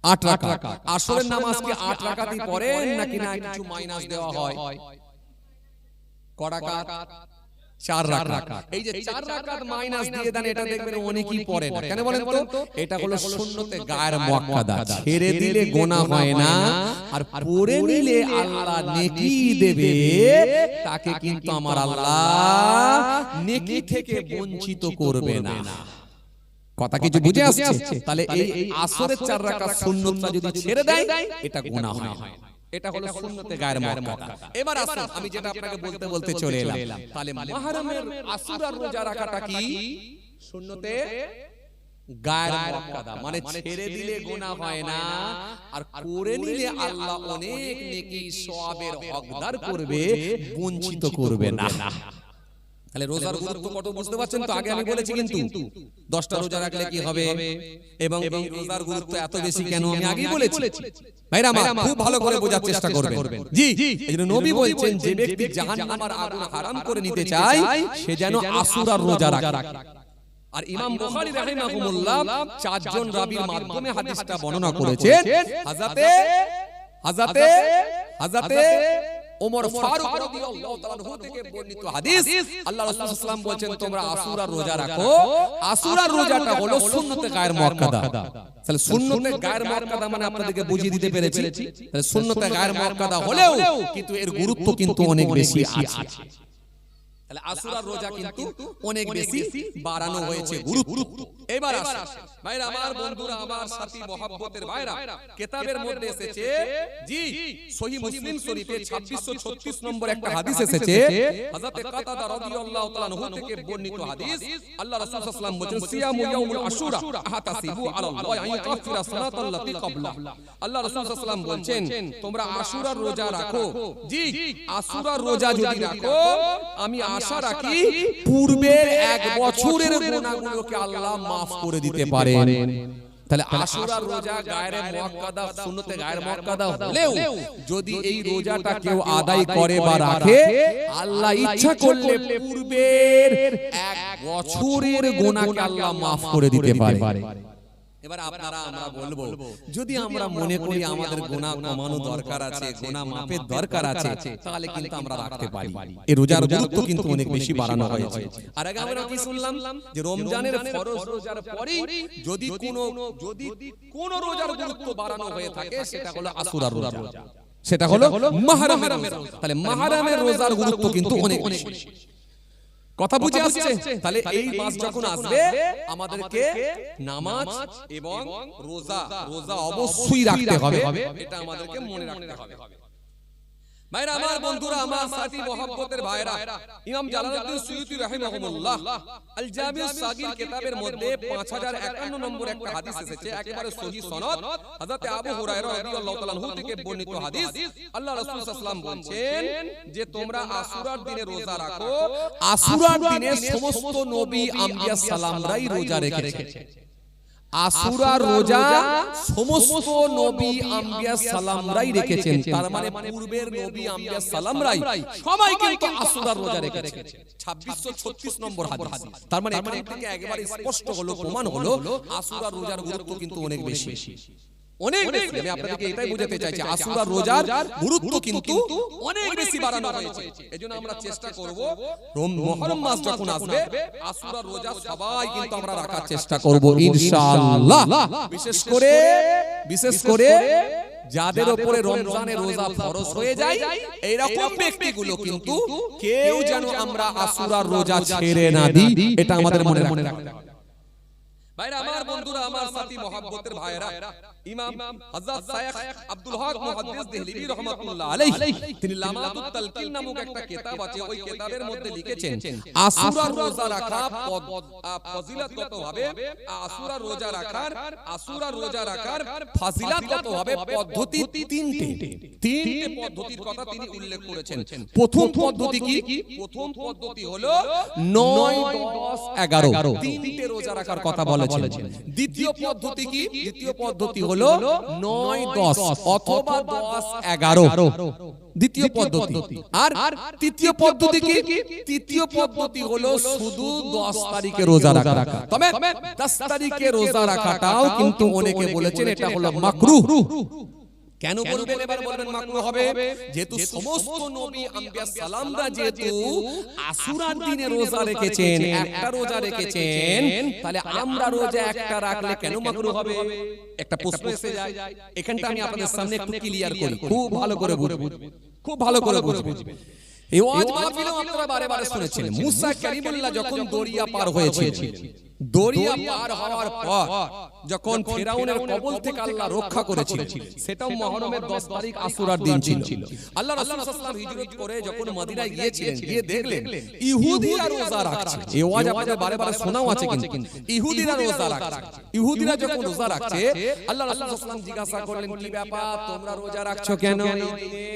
8 রাকাত। আসরের নামাজ কি 8 রাকাতই পড়েন নাকি না কিছু মাইনাস দেওয়া হয়? কয় রাকাত? 4 রাকাত। এই যে 4 রাকাত মাইনাস দিয়ে দেন, এটা দেখবেন অনেকেই পড়ে না। কেন বলেন তো? এটা হলো সুন্নতে গায়র মুআক্কাদা, ছেড়ে দিলে গুনাহ হয় না, আর পড়ে নিলে আল্লাহ নেকি দেবে, তাকে কিন্তু আমার আল্লাহ নেকি থেকে বঞ্চিত করবে না। কথা কিছু বুঝে আসছে? তাহলে এই আসরের 4 রাকাত সুন্নতটা যদি ছেড়ে দেয়, এটা গুনাহ হয়। এটা হলো সুন্নতে গায়র মুআক্কাদা। এবার আসুন, আমি যেটা আপনাকে বলতে চলে এলাম, তাহলে মুহররমের আসর আর রোজা রাখাটা কি? সুন্নতে গায়র মুআক্কাদা, মানে ছেড়ে দিলে গুনাহ হয় না, আর করে নিলে আল্লাহ অনেক নেকি সওয়াবের হকদার করবে, বঞ্চিত করবে না। তাহলে রোজার গুরুত্ব কত বুঝতে পারছেন তো? আগে আমি বলেছি কিন্তু 10টা রোজা রাখলে কি হবে এবং এই রোজার গুরুত্ব এত বেশি কেন আমি আগেই বলেছি। ভাইরা আমার খুব ভালো করে বোঝার চেষ্টা করবেন। জি, এইজন্য নবী বলছেন যে ব্যক্তি জাহান্নামের আগুন হারাম করে নিতে চায় সে যেন আশুরার রোজা রাখে। আর ইমাম বুখারী রাহিমাহুল্লাহ চারজন রাবীর মাধ্যমে হাদিসটা বর্ণনা করেছেন। হযরতে ওমর ফারুক রাদিয়াল্লাহু তাআলা আনহু থেকে বর্ণিত হাদিস, আল্লাহ রাসূল সাল্লাল্লাহু আলাইহি ওয়াসাল্লাম বলেছেন তোমরা আশুরার রোজা রাখো। আশুরার রোজাটা হলো সুন্নতে গায়ের মুআক্কাদা। তাহলে সুন্নতে গায়ের মুআক্কাদা মানে আপনাদেরকে বুঝিয়ে দিতে পেরেছি। তাহলে সুন্নতে গায়ের মুআক্কাদা হলেও কিন্তু এর গুরুত্ব কিন্তু অনেক বেশি আছে। তাহলে আশুরার রোজা কিন্তু অনেক বেশি বাড়ানো হয়েছে গুরুত্ব। এবার আসে ভাইরা আমার, বন্ধুরা আমার, সাথী মহব্বতের ভাইরা, কিতাবের মধ্যে এসেছে, জি সহিহ মুসলিম শরীফে 2636 নম্বর একটা হাদিস এসেছে, হযরত কাতাদা রাদিয়াল্লাহু তাআলা আনহু থেকে বর্ণিত হাদিস। আল্লাহ রাসূল সাল্লাল্লাহু আলাইহি ওয়াসাল্লাম বলেন সিয়ামু ইয়াউমুল আশুরা আহতাসিবু আলাল্লাহি আন ইউকাফিরা সালাতাল্লাতী ক্বাবলা। আল্লাহ রাসূল সাল্লাল্লাহু আলাইহি ওয়াসাল্লাম বলেন তোমরা আশুরার রোজা রাখো। জি, আশুরার রোজা যদি রাখো আমি আশা রাখি পূর্বের 1 বছরের গুনাহগুলোকে আল্লাহ মাফ করে দিতে পারেন। তাহলে আশুরার রোজা গায়ের মুআক্কাদা, সুন্নতে গায়ের মুআক্কাদা হলেও যদি এই রোজাটা কেউ আদায় করে বা রাখে, আল্লাহ ইচ্ছা করলে পূর্বের 1 বছরের গুনাহকে আল্লাহ মাফ করে দিতে পারে। এবার আপনারা আমরা বলবো, যদি আমরা মনে করি আমাদের গুনাহ কমানো দরকার আছে, গুনাহ মাফের দরকার আছে, তাহলে কিন্তু আমরা রাখতে পারি। এই রোজার গুরুত্ব কিন্তু অনেক বেশি বাড়ানো হয়েছে। আর আগে আমরা কি শুনলাম যে রমজানের ফরজ রোজার পরেই যদি কোন রোজার গুরুত্ব বাড়ানো হয়ে থাকে সেটা হলো আশুরার রোজা, সেটা হলো মুহররমের রোজা। তাহলে মুহররমের রোজার গুরুত্ব কিন্তু অনেক বেশি। কথা বুঝে আসছে? তাহলে এই মাস যখন আসবে আমাদেরকে নামাজ এবং রোজা অবশ্যই রাখতে হবে, এটা আমাদেরকে মনে রাখতে হবে। ভাইরা আমার, বন্ধুরা আমার, সাথী মহব্বতের ভাইরা, ইমাম জালালউদ্দিন সুয়ুতী রাহিমাহুল্লাহ আল জামিউস সাগীর কিতাবের মধ্যে 5051 নম্বর একটা হাদিস এসেছে, একেবারে সহিহ সনদ, হযরত আবু হুরায়রা রাদিয়াল্লাহু তাআলা আনহু থেকে বর্ণিত হাদিস। আল্লাহ রাসূল সাল্লাল্লাহু আলাইহি ওয়াসাল্লাম বলেন যে তোমরা আশুরার দিনে রোজা রাখো। আশুরার দিনে সমস্ত নবী আম্বিয়া সালামরাই রোজা রেখেছেন। আশুরার রোজা সমস্ত নবী আম্বিয়া সালামরাই রেখেছেন। তার মানে পূর্বের নবী আম্বিয়া সালামরাই সবাই কিন্তু আশুরার রোজা রেখেছেন। 2636 নম্বর হাদিস। তার মানে এখান থেকে একেবারে স্পষ্ট হলো, প্রমাণ হলো আশুরার রোজার গুরুত্ব কিন্তু অনেক বেশি, অনেক বেশি। আমি আপনাদেরকে এটাই বোঝাতে চাইছি, আশুরার রোজার গুরুত্ব কিন্তু অনেক বেশি বাড়ানো হয়েছে। এজন্য আমরা চেষ্টা করব মুহররম মাস যখন আসবে আশুরার রোজা সবাই কিন্তু আমরা রাখার চেষ্টা করব ইনশাআল্লাহ। বিশেষ করে যাদের উপরে রমজানের রোজা ফরজ হয়ে যায় এই রকম ব্যক্তিগুলো কিন্তু কেউ যেন আমরা আশুরার রোজা ছেড়ে না দিই, এটা আমাদের মনে রাখতে হবে। ভাইরা আমার, বন্ধুরা আমার, সাথী মহব্বতের ভাইরা, ইমাম হযরত শায়খ আব্দুল হক মুহাদ্দিস দেহলভী রাহমাতুল্লাহ আলাইহি তিনি লামাতুত তালকিন নামক একটা কিতাব আছে, ওই কিতাবের মধ্যে লিখেছেন আশুরার রোজা রাখা ফজিলতগত ভাবে, আশুরার রোজা রাখার ফজিলতগত ভাবে পদ্ধতি তিনটে পদ্ধতির কথা তিনি উল্লেখ করেছেন। প্রথম পদ্ধতি কি? প্রথম পদ্ধতি হলো 9, 10, 11 তিনটে রোজা রাখার কথা বলেছেন। দ্বিতীয় পদ্ধতি কি? দ্বিতীয় পদ্ধতি হলো 9, 10 অথবা 10, 11 দ্বিতীয় পদ্ধতি। আর তৃতীয় পদ্ধতি কি? তৃতীয় পদ্ধতি হলো শুধু 10 তারিখে রোজা রাখা। তবে 10 তারিখে রোজা রাখাটাও কিন্তু অনেকে বলেছেন এটা হলো মাকরুহ। কেন বলবেন? এবার বলবেন মাকরুহ হবে, যেহেতু সমস্ত নবী আম্বিয়া সালামরা যেহেতু আশুরার দিনে রোজা রেখেছেন, একটা রোজা রেখেছেন, তাহলে আমরা রোজা একটা রাখলে কেন মাকরুহ হবে? একটা প্রশ্ন এসে যায়। এখানটা আমি আপনাদের সামনে একটু ক্লিয়ার করি, খুব ভালো করে বুঝবেন, খুব ভালো করে বুঝবেন। এই ওয়াজ মাহফিলও আপনারা বারে বারে শুনেছেন, মুসা কালিমুল্লাহ যখন দরিয়া পার হয়েছিলেন, দরিয়া পার হওয়ার পর যখন ফিরাউনের কবল থেকে আল্লাহ রক্ষা করেছিলেন, সেটাও মুহররমের 10 তারিখ আশুরার দিন ছিল। আল্লাহ রাসূল সাল্লাল্লাহু আলাইহি ওয়াসাল্লাম হিজরত করে যখন মদিনায় গিয়েছিলেন, গিয়ে দেখলেন ইহুদিরা রোজা রাখছে। এই ওয়াজ আপনাদের বারে বারে শোনাও আছে, কিন্তু ইহুদিরা রোজা রাখছে। ইহুদিরা যখন রোজা রাখছে, আল্লাহ রাসূল সাল্লাল্লাহু আলাইহি ওয়াসাল্লাম জিজ্ঞাসা করলেন, কি ব্যাপার, তোমরা রোজা রাখছো কেন এই দিনে?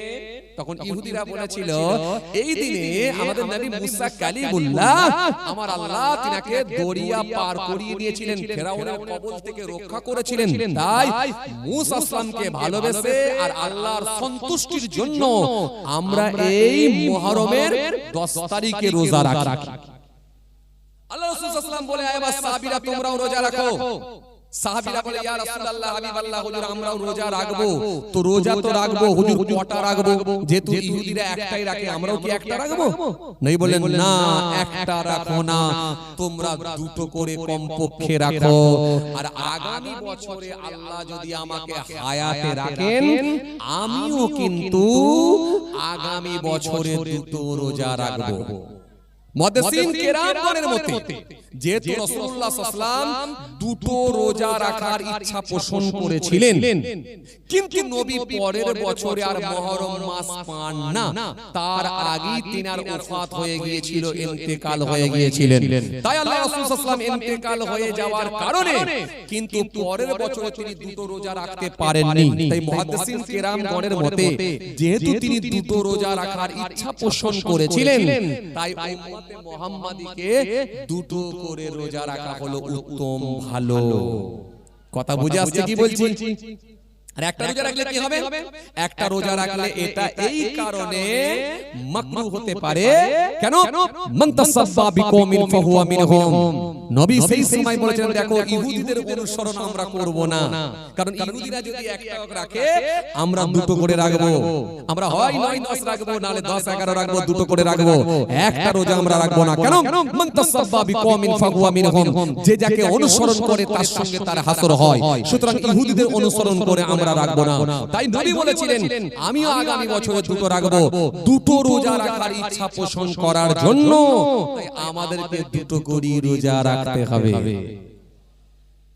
তখন ইহুদিরা বলেছিল, এই দিনে আমাদের নবী মুসা কালিমুল্লাহ, আমার আল্লাহ তিনাকে দরিয়া পার করিয়ে দিয়েছিলেন, ফিরাউনের কবল থেকে রক্ষা করেছিলেন। তাই মুসা আসলামকে ভালোবেসে আর আল্লাহর সন্তুষ্টির জন্য আমরা এই মুহররমের 10 তারিখে রোজা রাখি। আল্লাহ রাসূল সাল্লাল্লাহু আলাইহি ওয়াসাল্লাম বলে, আয় সাহাবীরা তোমরাও রোজা রাখো। সাহাবীরা বলে, ইয়া রাসূলুল্লাহ, হাবিবাল্লাহ, হুজুর আমরাও রোজা রাখবো। তো রোজা তো রাখবো, হুজুর কটা রাখবো? যেহেতু ইহুদিরা একটাই রাখে, আমরাও কি একটা রাখবো? নবী বলেন, না, একটা রাখো না, তোমরা দুটো করে কমপক্ষে রাখো। আর আগামী বছরে আল্লাহ যদি আমাকে হায়াতে রাখেন, আমিও কিন্তু আগামী বছরে দুটো রোজা রাখবো। মুহাদ্দিসিন কেরামগণের মতে যেহেতু রাসূলুল্লাহ সাল্লাল্লাহু আলাইহি ওয়াসাল্লাম দুটো রোজা রাখার ইচ্ছা পোষণ করেছিলেন, কিন্তু নবী পরের বছরে আর মুহররম মাস পান না, তার আগেই তিনার ওফাত হয়ে গিয়েছিল, ইন্তেকাল হয়ে গিয়েছিলেন। তাই আল্লাহ রাসূল সাল্লাল্লাহু আলাইহি ওয়াসাল্লাম ইন্তেকাল হয়ে যাওয়ার কারণে কিন্তু পরের বছরে তিনি দুটো রোজা রাখতে পারেননি। তাই মুহাদ্দিসিন কেরামগণের মতে যেহেতু তিনি দুটো রোজা রাখার ইচ্ছা পোষণ করেছিলেন, তাই উম্মতে মুহাম্মাদীকে দুটো করে রোজা রাখা হলো উত্তম, ভালো। কথা বুঝে আসছে কি বলছি? আর একটা রোজা রাখলে কি হবে? একটা রোজা রাখলে এটা এই কারণে মাকরুহ হতে পারে, কেন? মান তাসাব্বা বিকওমিন ফাহুয়া মিনহুম। নবী সেই সময় বলেছেন, দেখো ইহুদিদের অনুসরণ আমরা করব না, কারণ ইহুদিরা যদি একটা রাখে আমরা দুটো করে রাখবো। আমরা হয় 9-10 রাখবো, নালে 10-11 রাখবো, দুটো করে রাখবো, একটা রোজা আমরা রাখবো না। কেন? মান তাসাব্বা বিকওমিন ফাহুয়া মিনহুম। যে যাকে অনুসরণ করে তার সঙ্গে তার হাসর হয়। সুতরাং ইহুদিদের অনুসরণ করে আমরা রাখবো না। তাই নবী বলেছিলেন, আমিও আগামী বছরে দুটো রাখবো। দুটো রোজা রাখার ইচ্ছা পোষণ করার জন্য তাই আমাদেরকে দুটো করে রোজা রাখতে হবে।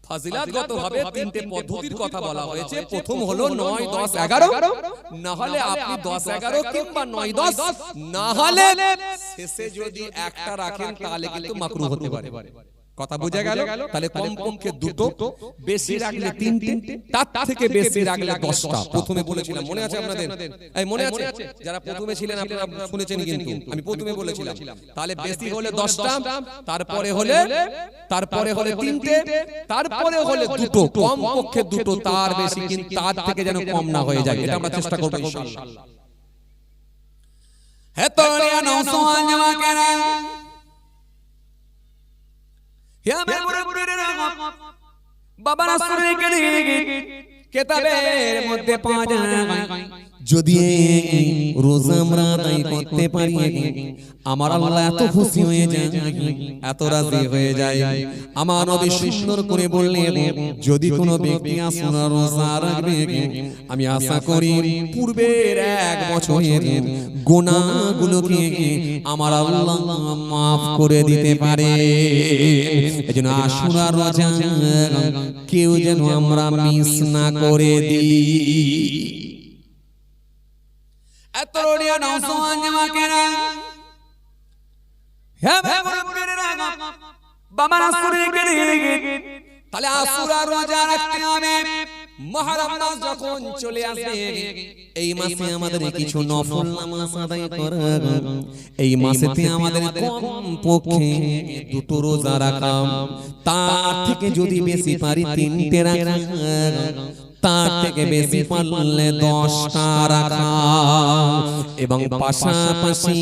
ফাজিলাতগতভাবে তিনটে পদ্ধতির কথা বলা হয়েছে। প্রথম হলো 9-10-11, না হলে আপনি 10-11 কিংবা 9-10, না হলে শেষে যদি একটা রাখেন তাহলে কিন্তু মাকরুহ হতে পারে। কথা বোঝা গেল? তাহলে কমপক্ষে দুটো, বেশি রাখলে তিনটে, তার থেকে বেশি রাখলে 10টা। প্রথমে বলেছিলাম, মনে আছে আপনাদের? এই মনে আছে? যারা প্রথমে ছিলেন আপনারা শুনেছেন, কিন্তু আমি প্রথমে বলেছিলাম। তাহলে বেশি হলে 10টা, তারপরে হলে তিনটে, তারপরে হলে দুটো, কমপক্ষে দুটো, তার বেশি কিন্তু তার থেকে যেন কম না হয়ে যায়। এটা আমরা চেষ্টা করব ইনশাআল্লাহ। হে তোরিয়া নওসান জামাকেরা, বাবা রাসূলের কিতাবের মধ্যে পাওয়া যায়, যদি রোজা আমরা আদায় করতে পারি আমার আল্লাহ এত খুশি হয়ে যায়, এত রাজি হয়ে যায়। আমার নবী সুন্দর করে বললেন, যদি কোনো ব্যক্তি আসুরা রোজা রাখবে, আমি আশা করি পূর্বের 1 বছরের গুনাহগুলোকে আমার আল্লাহ মাফ করে দিতে পারে। এজন্য আশুরা রোজা কেউ যেন আমরা মিস না করে দিই। এতরিয়া নওসান জামাকেরা, হে মুরব্বিরা, বাবা রাসূলের তাহলে আশুরা রোজা রাখতে হবে। মুহররম মাস যখন চলে আসে, এই মাসে আমাদের কিছু নফল নামাজ আদায় করা, এই মাসেতে আমাদের কম পক্ষে দুটো রোজা রাখা, তার থেকে যদি বেশি পারি 3টে রাখা, তার থেকে বেশি পারলে 10টা রাখা, এবং পাশাপাশি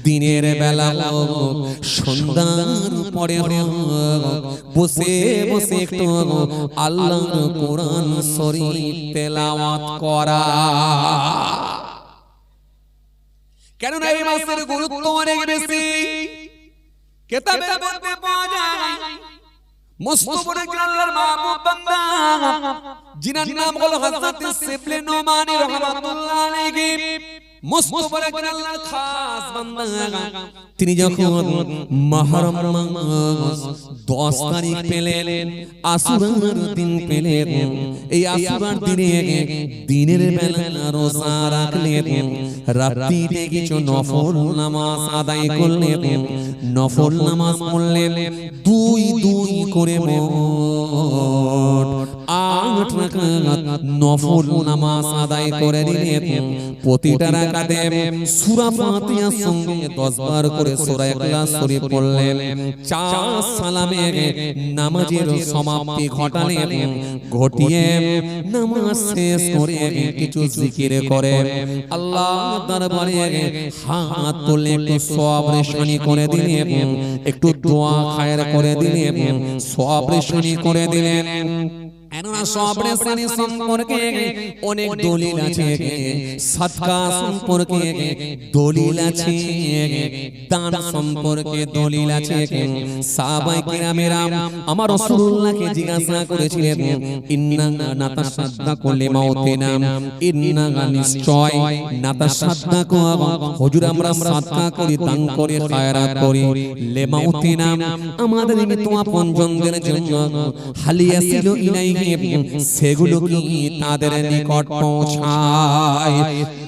দিনের বেলা হোক সন্ধ্যার পরে হোক বসে বসে একটু আল্লাহর কোরআন শরীফ তেলাওয়াত করা। কেননা এই মাসের গুরুত্ব অনেক বেশি। কিতাবের মধ্যে পাওয়া যায়, মুস্তফা আল্লাহর মাহবুব বান্দা জিনার নাম হলো হযরত শিবলি নোমানী রাহমাতুল্লাহ আলাইহি, মুস্তফা আল্লাহর খাস বান্দা তিনি যখন মুহররম মাস 10 তারিখ পেলেন আশুরার দিন পেলেন এই আশুরার দিনে দিনের বেলা রোজা রাখলেন রাত্রিতে কিছু নফল নামাজ আদায় করলেন নফল নামাজ পড়লেন দুই দুই করে মোট 8 রাকাত নফল নামাজ আদায় করে দিলেন প্রতিটা রাকাতে সূরা ফাতিহার সঙ্গে 10 বার করে সূরা ইখলাস শরীফ পড়লেন 4 সালামে নামাজের সমাপ্তি ঘটালেন ঘটিয়ে নামাজ শেষ করে কিছু জিকির করে আল্লাহ দরবারে হাত তুলে একটু সওয়াব রেশানি করে দিলেন একটু দোয়া খায়ের করে দিলেন সওয়াব রেশানি করে দিলেন এননা সওয়াব রেশানি সম্পর্কে অনেক দলিল আছে সাদকা সম্পর্কে দলিল আছে দান সম্পর্কে দলিল আছে সাহাবায়ে কিরামেরা আমার রাসূলুল্লাহকে জিজ্ঞাসা করেছিলেন ইন্না নাতাসাদদাকু লিমাউতিনা ইন্না নিশ্চয় নাতাসাদদাকু হুজুর আমরা সাদকা করি দান করি খায়রাত করি লিমাউতিনা আমাদের মৃত্যু আপনজনদের জন্য হালিয়াসিলু ইলাইহি সেগুলো কি তাদের নিকট পৌঁছায়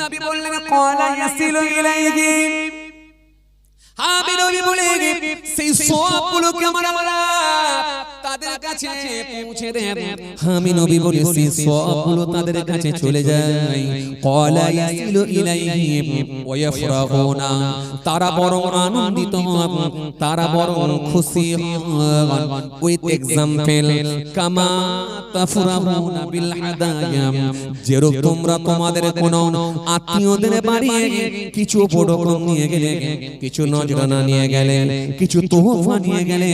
নবী বললেন ক্বালা ইয়াসিলু ইলাইহি আমি নবী বলে সেই সওয়াবগুলোকে আমরা তাদের কাছে পৌঁছে দেব আমি নবী বলে সেই সওয়াবগুলো তাদের কাছে চলে যায় ক্বালা ইয়াসিলু ইলাইহি ওয়া ইয়াফরাহুনা তারা বড় আনন্দিত হন তারা বড় খুশি হন উইথ এক্সাম্পল কামা তাফরাহুনা বিল হাদায়া যেরকম তোমরা তোমাদের কোন আত্মীয়দের বাড়ি কিছু উপঢৌকন নিয়ে গেলে কিছু নজরানা নিয়ে গেলে কিছু তোহফা নিয়ে গেলে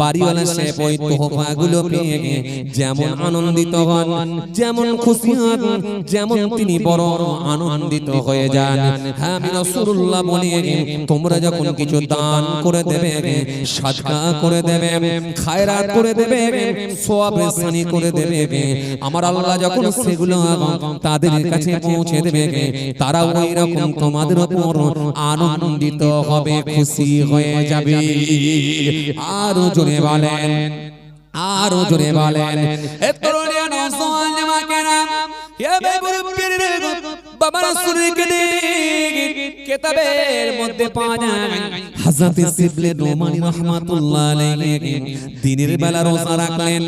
বাড়িওয়ালা সে ওই তোহফাগুলো পেয়ে যেমন আনন্দিত হন যেমন খুশি হন যেমন তিনি বড় আনন্দিত হয়ে যান হ্যাঁ আমি রাসূলুল্লাহ বলি তোমরা যখন কিছু দান করে দেবে সাদকা করে দেবে খায়রাত করে দেবে সওয়াব রেশানি করে দেবে আমার আল্লাহ যখন সেগুলো তাদের কাছে পৌঁছে দেবে তারা ওই রকম তোমাদের উপর আনন্দিত হবে খুশি হয়ে যাবে আরো জোরে বলেন আরো জোরে বলেন এ তরুণিয়া নওজওয়ান জামাকেরা হে বেগুরুপির বাবা রাসূলের কিতাবের মধ্যে পাওয়া যায় হযরত সিবলে নোমানী রাহমাতুল্লাহ আলাইহি দিনের বেলা রোজা রাখলেন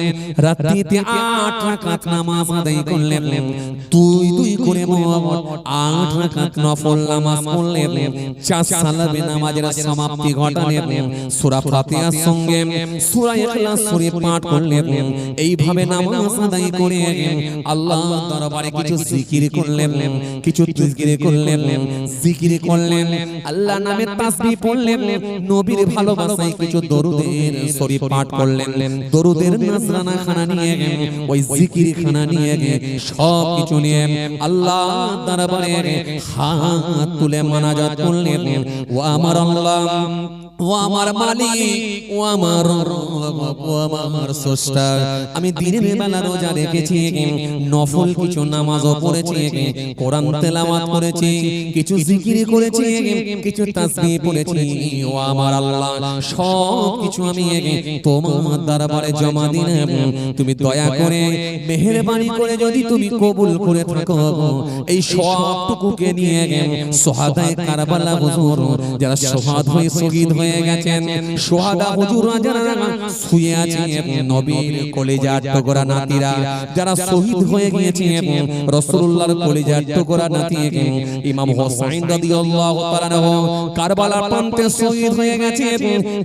রাত্রিতে 8 রাকাত নামাজ আদায় করলেন দুই দুই করে মোট 8 রাকাত নফল নামাজ পড়লেন 4 সালামে নামাজের সমাপ্তি ঘটালেন সূরা ফাতিহার সঙ্গে সূরা ইখলাস শরীফ পাঠ করলেন এইভাবে নামাজ আদায় করে আল্লাহ দরবারে কিছু জিকির করলেন কিছু জিকির করলেন জিকির করলেন আল্লাহ নামে তাসবিহ পড়লেন নবীর ভালোবাসায় কিছু দরুদের শরীফ পাঠ করলেন দরুদের নজরানা খানা নিয়ে ওই জিকির খানা নিয়ে সব কিছু নিয়ে আল্লাহ দরবারে হাত তুলে মানাজাত করলেন ও আমার আল্লাহ ও আমার মালিক ও আমার রব ও আমার স্রষ্টা আমি দিনের বেলা রোজা রেখেছি নফল কিছু নামাজও পড়েছি কোরআন তেলাওয়াত করেছি কিছু জিকির করেছি কিছু তাসবিহ পড়েছি ও আমার আল্লাহ সব কিছু আমি তোমার দরবারে জমা দিলাম তুমি দয়া করে মেহেরবানি করে যদি তুমি কবুল করে থাকো এই সবটুকুকে নিয়ে শহাদায়ে কারবালা হুজুর যারা শহীদ হয়ে শহীদ হয়ে গেছেন শহাদা হুজুররা যারা শুয়ে আছেন নবীর কলিজার টুকরা নাতিরা যারা শহীদ হয়ে গিয়েছেন রাসূলুল্লাহর কলিজার টুকরা নাতি ইমাম হোসেন রাদিয়াল্লাহু তাআলা আনহু কারবালার প্রান্তে শহীদ হয়ে গেছেন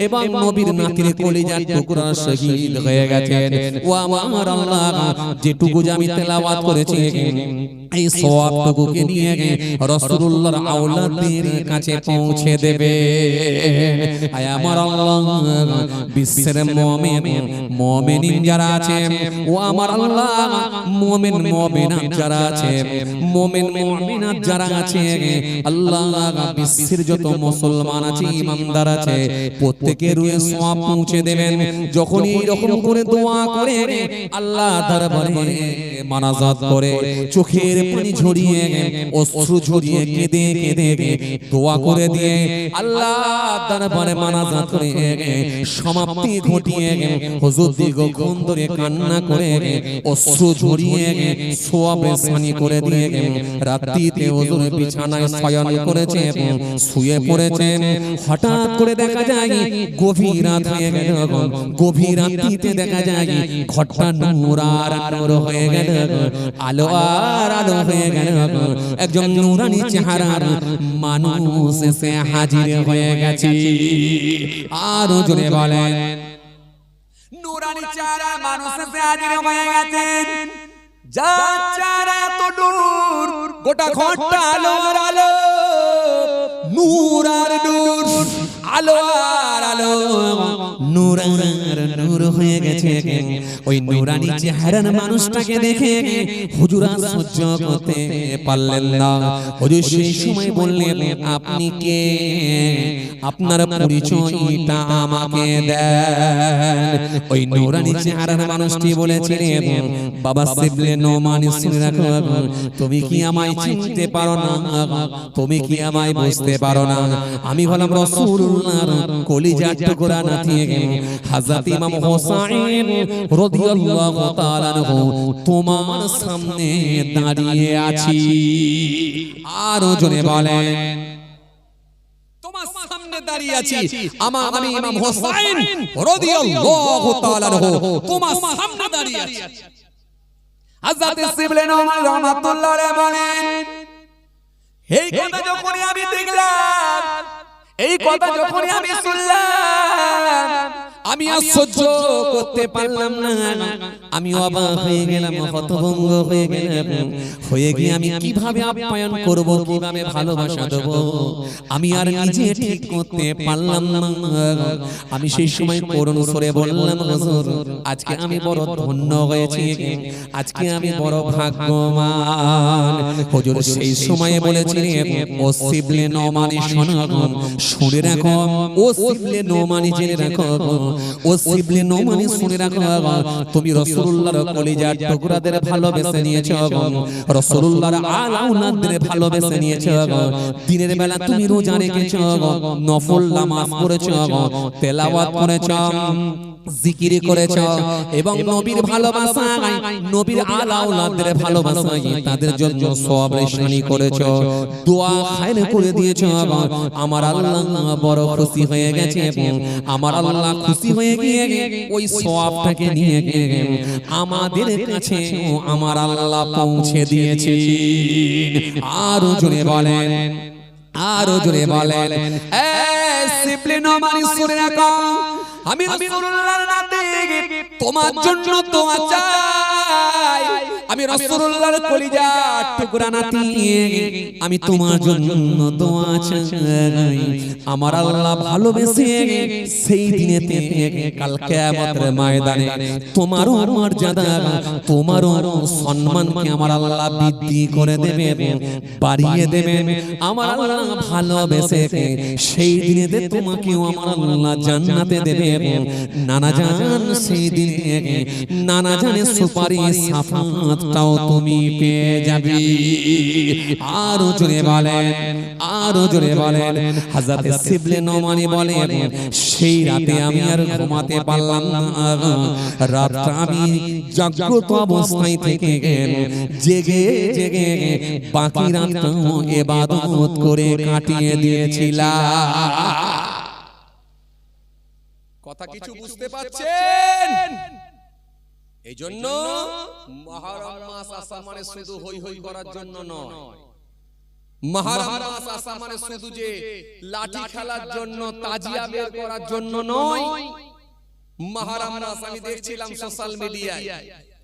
এবং নবীর নাতির কলিজার টুকরা শহীদ হয়ে গেছেন ও আমার আল্লাহ যেটুকু আমি তেলাওয়াত করেছি এই সওয়াবটুকুকে নিয়ে রাসূলুল্লাহর আওলাদের কাছে পৌঁছে দেবে আয় আমার আল্লাহ বিশ্বের মুমিন যারা আছে ও আমার আল্লাহ মুমিন মুমিনাত যারা আছে মুমিন মুমিনাত যারা আছে আল্লাহ বিশ্বের যত মুসলমান আছে ইমানদার আছে প্রত্যেকের রুহে সওয়াব পৌঁছে দেবেন যখনই এরকম করে দোয়া করে আল্লাহ দরবারে মানাজাত করে চোখের পানি ঝরিয়ে অশ্রু ঝরিয়ে কেঁদে কেঁদে দোয়া করে দিয়ে আল্লাহ দরবারে মানাজাত করে সমাপ্তি ঘটিয়ে হুজুর দীর্ঘক্ষণ ধরে কান্না করে অশ্রু ঝরিয়ে সওয়াবে সানি করে দিয়ে রাত্রিতে হুজুর বিছানায় শয়ন করেছে শুয়ে পড়েছেন হঠাৎ করে দেখা যায় গভীর রাত হয়ে গেল গভীর রাত্রিতে দেখা যায় ঘরটা নূর আর নূর হয়ে গেল আলো আর আলো হয়ে গেল একজন নূরানি চেহারার মানুষ এসে হাজির হয়ে গেছে আর জোরে বলেন নূরানি চেহারা মানুষ এসে হাজির হয়ে গেছেন যার চেহারা তো নূর গোটা ঘরটা আলো আর আলো নূর আর নূর আলো আর আলো নূর আর নূর হয়ে গেছে ওই নূরানি চেহারার মানুষটাকে দেখে হুজুর আর সহ্য করতে পারলেন না হুজুর সেই সময় বললেন আপনি কে আপনার পরিচয়টা আমাকে দেন ওই নূরানি চেহারার মানুষটি বলেছিলেন বাবা শিবলে নোমানি শুনে রাখো তুমি কি আমায় চিনতে পারো না তুমি কি আমায় বুঝতে পারো না আমি হলাম রাসূলুল্লাহর কলিজার টুকরা নাতি হযরত ইমাম হোসেন রাদিয়াল্লাহু তাআলা আনহু তোমার সামনে দাঁড়িয়ে আছি আর জোরে বলেন তোমার সামনে দাঁড়িয়ে আছি আমি ইমাম হোসেন রাদিয়াল্লাহু তাআলা আনহু তোমার সামনে দাঁড়িয়ে আছি হযরত শিবলে নোমান রাহমাতুল্লাহ আলাইহি বলেন এই কথা যখনই আমি দেখলাম এই কথা যখনই আমি শুনলাম আমি আর সহ্য করতে পারলাম না আমি অবাক হয়ে গেলাম হতভম্ব হয়ে গেলাম হয়ে গিয়ে আমি কিভাবে আপ্যায়ন করব কিভাবে ভালোবাসা দেব আমি আর নিজে ঠিক করতে পারলাম না আমি সেই সময় করুণ সুরে বললাম হুজুর আজকে আমি বড় ধন্য হয়েছি আজকে আমি বড় ভাগ্যবান হুজুর সেই সময় বলেছিলেন ও শিবলে নোমানি শুনে রাখো ও শিবলে নোমানি জেনে রাখো ও শিবলে নোমানি শুনে রাখো তুমি রাসূলুল্লাহর কলিজার টুকরাদের ভালোবেসে নিয়েছো রাসূলুল্লাহর আলাউলাদের ভালোবেসে নিয়েছো দিনের বেলা তুমি রোজা রেখেছো নফল নামাজ পড়েছো তেলাওয়াত করেছো জিকির করেছো এবং নবীর ভালোবাসায় নবীর আলাউলাদের ভালোবাসায় তাদের জন্য সওয়াব রেশানি করেছো দোয়া খায়র করে দিয়েছো আমার আল্লাহ বড় খুশি হয়ে গেছে আমার আল্লাহ খুশি হয়ে গিয়ে ওই সওয়াবটাকে নিয়ে গিয়ে আমাদের কাছে আমার আল্লাহ পৌঁছে দিয়েছে আর জোরে বলেন আর জোরে বলেন এ শিবলে নোমানি শুনে রাখো আমি রাসূলুল্লাহর নাতে তোমার জন্য দোয়া চাই আমি রাসূলুল্লাহর কলিজার টুকরা নাতি আমি তোমার জন্য দোয়া চাই আমার আল্লাহ ভালোবেসে সেই দিনেতে কাল কিয়ামতের ময়দানে তোমারও মর্যাদা তোমারও সম্মানকে আমার আল্লাহ বৃদ্ধি করে দেবে বাড়িয়ে দেবে আমার আল্লাহ ভালোবেসে সেই দিনেতে তোমাকেও আমার আল্লাহ জান্নাতে দেবে নানা জান সেই দিনে নানা জানের সুপারিশ সাফাতটাও তুমি পেয়ে যাবে আর জোরে বলেন আর জোরে বলেন হযরত শিবলে নোমানি বলেন সেই রাতে আমি আর ঘুমাতে পারলাম না রাতটা আমি জাগ্রত অবস্থায় থেকে জেগে জেগে বাকি রাতটা ইবাদত করে কাটিয়ে দিয়েছিলাম কথা কিছু বুঝতে পারছেন এই জন্য মুহররম মাস আসা মানে শুধু হই হই করার জন্য নয় মুহররম মাস আসা মানে শুধু যে লাঠি খেলার জন্য তাজিয়া বের করার জন্য নয় মুহররম মাস আমি দেখছিলাম সোশ্যাল মিডিয়ায়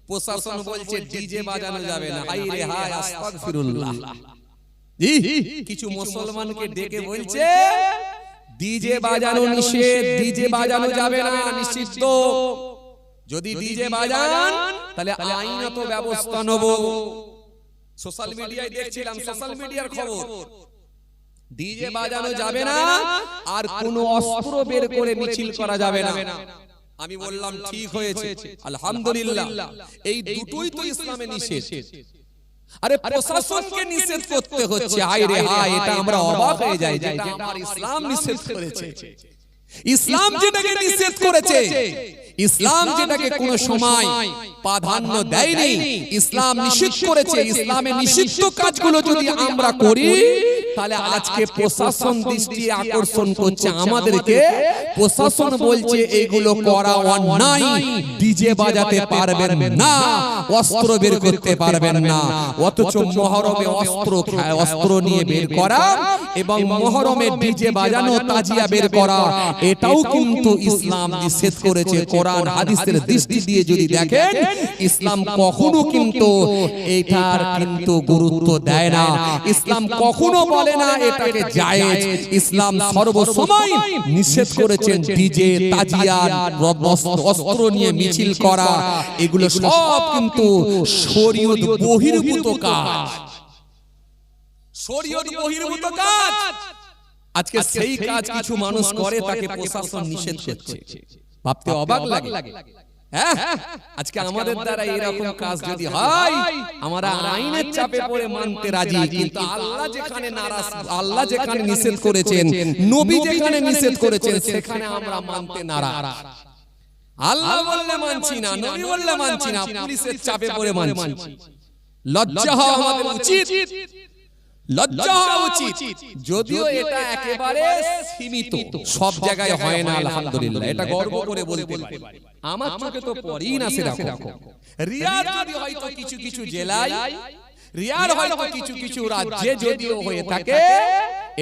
প্রশাসন বলছে ডিজে বাজানো যাবে না হায় রে হায় আস্তাগফিরুল্লাহ জি কিছু মুসলমানকে ডেকে বলছে ডিজে বাজানো নিষেধ, ডিজে বাজানো যাবে না, নিষিদ্ধ। যদি ডিজে বাজান তাহলে আইনত ব্যবস্থা নেব। সোশ্যাল মিডিয়ায় দেখছিলাম, সোশ্যাল মিডিয়ার খবর, ডিজে বাজানো যাবে না আর কোনো অস্ত্র বের করে মিছিল করা যাবে না। আমি বললাম ঠিক হয়েছে, আলহামদুলিল্লাহ। এই দুটোই তো ইসলামে নিষেধ। আরে প্রশাসনকে নিষেধ করতে হচ্ছে, হায় রে হায়, এটা আমরা অবাক হয়ে যাই, যেটা আমার ইসলাম নিষেধ করেছে। ইসলাম যেটাকে নিষেধ করেছে, ইসলাম যেটাকে কোনো সময় প্রাধান্য দেয়নি, ইসলাম নিষিদ্ধ করেছে, ইসলামের নিষিদ্ধ কাজগুলো যদি আমরা করি তাহলে আজকে প্রশাসন দৃষ্টি আকর্ষণ করছে আমাদেরকে। প্রশাসন বলছে এগুলো করা অন্যায়, ডিজে বাজাতে পারবেন না, অস্ত্র বের করতে পারবেন না। অথচ মুহররমে অস্ত্র নিয়ে বের করা এবং মুহররমে ডিজে বাজানো, তাজিয়া বের করা, এটাও কিন্তু ইসলাম নিষেধ করেছে। কোরআন হাদিসের দৃষ্টি দিয়ে যদি দেখেন, ইসলাম কখনো কিন্তু এটার কিন্তু গুরুত্ব দেয় না। ইসলাম কখনো বলে না এটাকে জায়েজ। ইসলাম সর্বসময় নিষেধ করেছেন ডিজে, তাজিয়া, অস্ত্র নিয়ে মিছিল করা, এগুলো সব কিন্তু শরীয়ত বহির্ভূত কাজ, শরীয়ত বহির্ভূত কাজ। আজকে সেই কাজ কিছু মানুষ করে, তাকে প্রশাসন নিষেধ করছে। ভাবতে অবাক লাগে। হ্যাঁ, আজকে আমাদের দ্বারা এরকম কাজ যদি হয়, আমরা আইনের চাপে পড়ে মানতে রাজি, কিন্তু আল্লাহ যেখানে নারাজ, আল্লাহ যেখানে নিষেধ করেছেন, নবী যেখানে নিষেধ করেছেন, সেখানে আমরা মানতে নারাজ। আল্লাহ বললে মানছি না, নবী বললে মানছি না, পুলিশের চাপে পড়ে মানছি। লজ্জা হওয়া আমাদের উচিত, লজ্জা হওয়া উচিত। যদিও এটা একেবারে সীমিত, সব জায়গায় হয় না, আলহামদুলিল্লাহ, এটা গর্ব করে বলতে পারি। আমার চোখে তো পড়েই না সেরকম। রিয়ার যদি হয়তো কিছু কিছু জেলায়, রিয়ার হয়তো কিছু কিছু রাজ্যে যদিও হয়ে থাকে,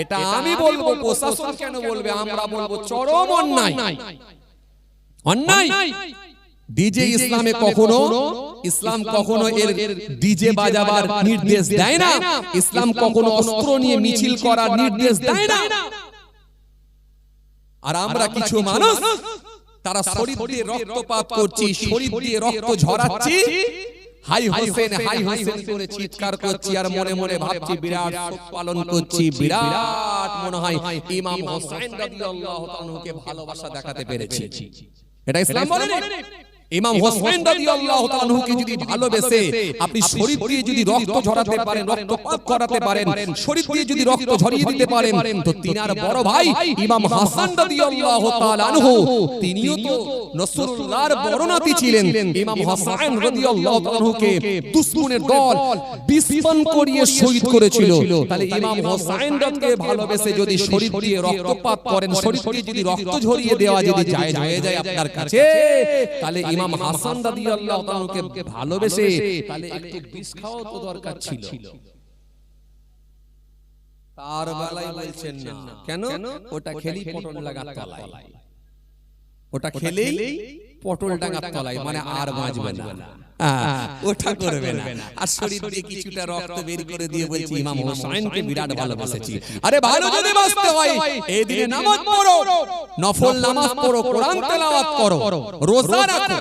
এটা আমি বলবো, প্রশাসন কেন বলবে, আমরা বলবো চরম অন্যায়, অন্যায়। ডিজে ইসলামে কখনো, ইসলাম কখনো এর ডিজে বাজাবার নির্দেশ দেয় না, ইসলাম কখনো অস্ত্র নিয়ে মিছিল করার নির্দেশ দেয় না। আর আমরা কিছু মানুষ, তারা শরীর দিয়ে রক্তপাত করছি, শরীর দিয়ে রক্ত ঝরাচ্ছি, হাই হোসেন হাই হোসেন করে চিৎকার করছি, আর মনে মনে ভাবছি বিরাট শোক পালন করছি, বিরাট মনে হয় ইমাম হোসেন রাদিয়াল্লাহু তাআলাকে ভালোবাসা দেখাতে পেরেছি। এটা ইসলাম বলে না। ইমাম হোসেন রাদিয়াল্লাহু তাআলা কে যদি ভালোবেসে আপনি শরীর দিয়ে যদি রক্ত ঝরাতে পারেন, রক্তপাত করাতে পারেন, শরীর দিয়ে যদি রক্ত ঝরিয়ে দিতে পারেন, তো তিনার বড় ভাই ইমাম হাসান রাদিয়াল্লাহু তাআলা আনহু, তিনিও তো রাসূলুল্লাহর বড় নাতি ছিলেন। ইমাম হাসান রাদিয়াল্লাহু তাআলা কে দুশমনের দল বিস্ফোরণ করিয়ে শহীদ করেছিল। তাহলে ইমাম হোসেন রাদকে ভালোবেসে যদি শরীর দিয়ে রক্তপাত করেন, শরীর দিয়ে যদি রক্ত ঝরিয়ে দেওয়া যদি জায়েজ হয়ে যায় আপনার কাছে, তাহলে ইমাম হাসান রাদিয়াল্লাহু তাআলা কে ভালোবেসে তাহলে একটু বিষ খাওয়া তো দরকার ছিল। তার বেলায় বলছেন না কেন, ওটা খেলি পটল লাগার তলায়, ওটা খেলেই পটল ডাঙার তলায়, মানে আর বাঁচবে না, ওটা করবে না। আর শরীর দিয়ে কিছুটা রক্ত বের করে দিয়ে বলছি ইমাম হোসেনকে বিরাট ভালোবেসেছি। আরে ভালো যদি বাঁচতে হয়, এই দিনে নামাজ পড়ো, নফল নামাজ পড়ো, কোরআন তেলাওয়াত করো, রোজা রাখো,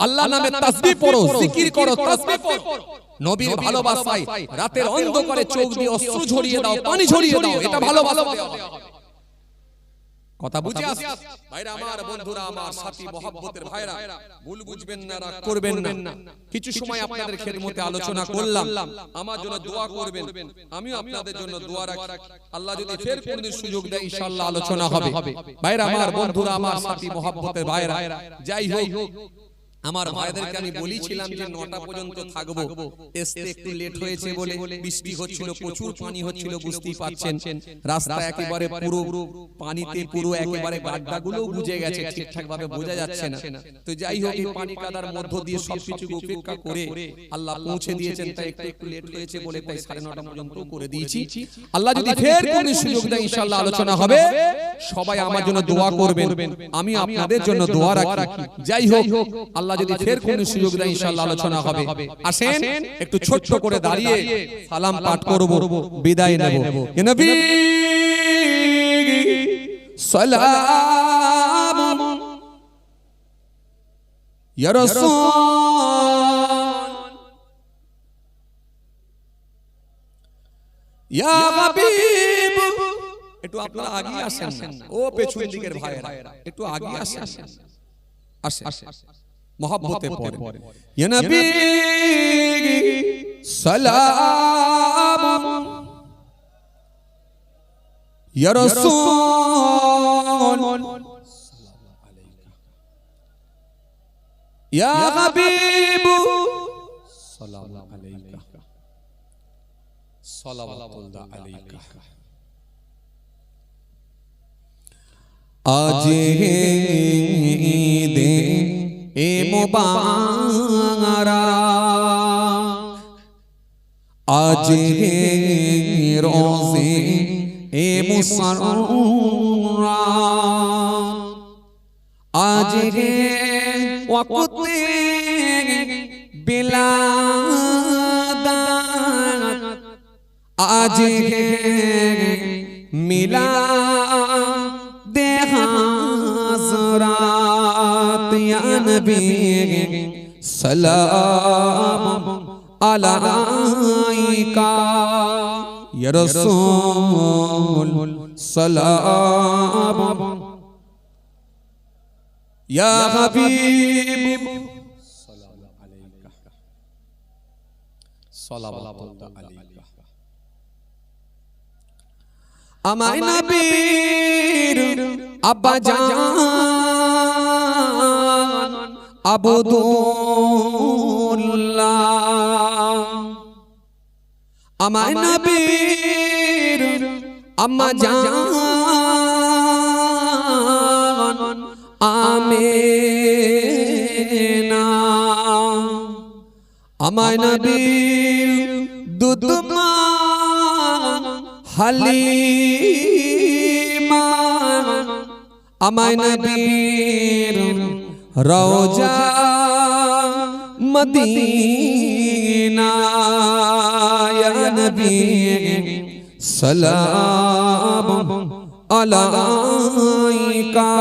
আল্লাহর নামে তাসবিহ পড়ো, জিকির করো, তাসবিহ পড়ো। নবীর ভালোবাসায় রাতের অন্ধকারে চোখ দিয়ে অশ্রু ঝরিয়ে দাও, পানি ঝরিয়ে দাও, এটা ভালোবাসা। কথা বুঝে আসছে ভাইরা আমার, বন্ধুরা আমার, সাথী মহব্বতের ভাইরা, ভুল বুঝবেন না, রাগ করবেন না। কিছু সময় আপনাদের খেদমতে আলোচনা করলাম, আমার জন্য দোয়া করবেন, আমিও আপনাদের জন্য দোয়া রাখি। আল্লাহ যদি ফের কোনদিন সুযোগ দেয় ইনশাআল্লাহ আলোচনা হবে। ভাইরা আমার, বন্ধুরা আমার, সাথী মহব্বতের ভাইরা, যাই হোক, আমার ভাইদেরকে আমি বলেছিলাম যে 9টা পর্যন্ত থাকবো, আসতে একটু লেট হয়েছে বলে, বৃষ্টি হচ্ছিল, প্রচুর পানি হচ্ছিল, বুঝতেই পাচ্ছেন, রাস্তা একেবারে পুরো পানিতে, পুরো একেবারে গাড্ডাগুলো বুঝে গেছে, ঠিকঠাক ভাবে বোঝা যাচ্ছে না। তো যাই হোক, এই পানি কাদার মধ্য দিয়ে সবকিছু উপেক্ষা করে আল্লাহ পৌঁছে দিয়েছেন, তাই একটু লেট হয়েছে বলে তাই 9:30 পর্যন্ত করে দিয়েছি। আল্লাহ যদি ফের কোন সুযোগ দেয় ইনশাআল্লাহ আলোচনা হবে। সবাই আমার জন্য দোয়া করবেন, আমি আপনাদের জন্য দোয়া রাখি। যাই হোক, আল্লাহ যদি ফের কোন সুযোগ দেয় ইনশাআল্লাহ আলোচনা হবে। আসেন একটু ছোট্ট করে দাঁড়িয়ে সালাম পাঠ করব, বিদায় নেব। নবী সালাম ইয়া রাসূল ইয়া হাবিব। একটু আপনারা আগে আসেন না, ও পেছন দিকের ভাইরা একটু আগে আসেন, আসেন মহব্বতে পড়ে ইয়া নবী সালাম ইয়া রাসূল ইয়া হাবিব সালাম আলাইকা সালাওয়াতুল্লাহ আলাইকা। আজ ঈদে এ মুবারক, আজ রোজে এ মুসররত, আজ ওয়াক্তে বিলাদাত, আজ মিলাদ হাজরাত। ইয়া নবী সালাম আলাইকা ইয়া রাসূল সালাম ইয়া হাবিব সালাম আলাইকা সালাওয়াতুল্লাহ আলাইকা। আমার নবীর আব্বা জান আবদুল্লাহ, আমার নবীর আম্মা জান আমেনা, আমার নবীর দুধ মা হালিমা, আমার নবীর রওজা মদিনা। ইয়া নবী সালাম আলাইকা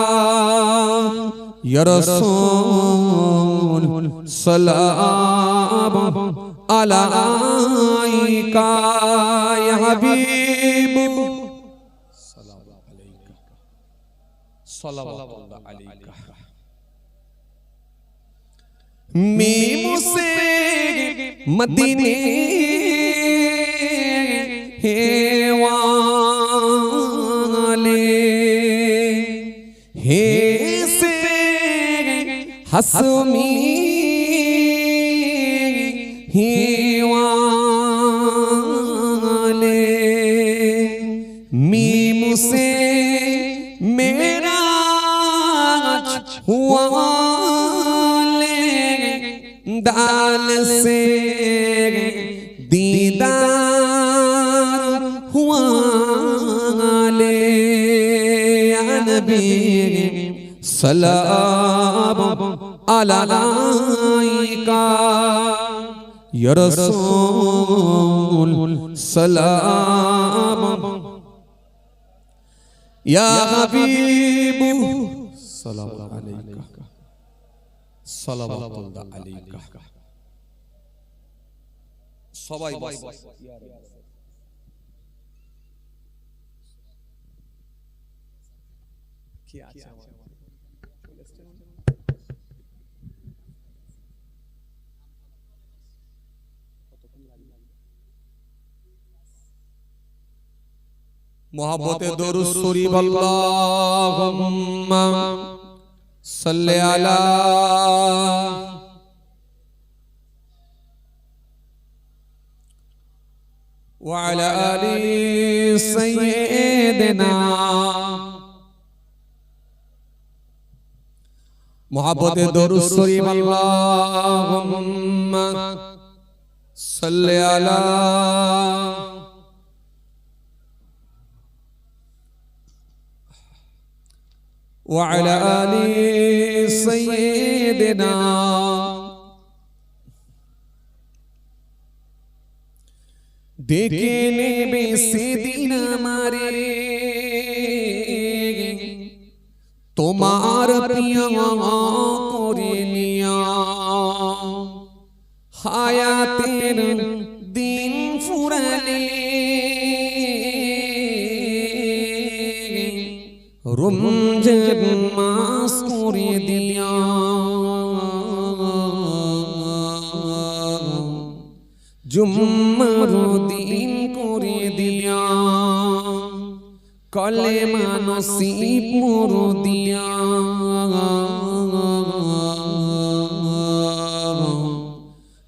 ইয়া রাসূল সালাম আলাইকা ইয়া হাবিব সালাম আলাইকা সালাওয়াতুল্লাহ আলাইকা। मीम से मदीने वाले, हे से हसमी वाले, मीम से मेरा हुआ, दाल से दीदार हुआ ले। या नबी सलाम अलैका या रसूल सलाम या हबीब सलाम अलैका সালাওয়াতুল্লাহ আলাইকা। সবাই কি আছে मोहब्बत दरूद शरीफ अल्लाहुम्मा सल्ले अला व अला आलि सय्यिदना। मोहब्बत दरूद शरीफ अल्लाहुम्मा सल्ले अला व अला आलि सय्यिदना। ডেকে নেবে সেদিন আমারে তোমার প্রিয় করে নিয়া হায়াতের দিন ফুরালে রমজান মাস করে দিয়া জুম্মার দিন করে দিয়া কলেমা নসিব মোর দিয়া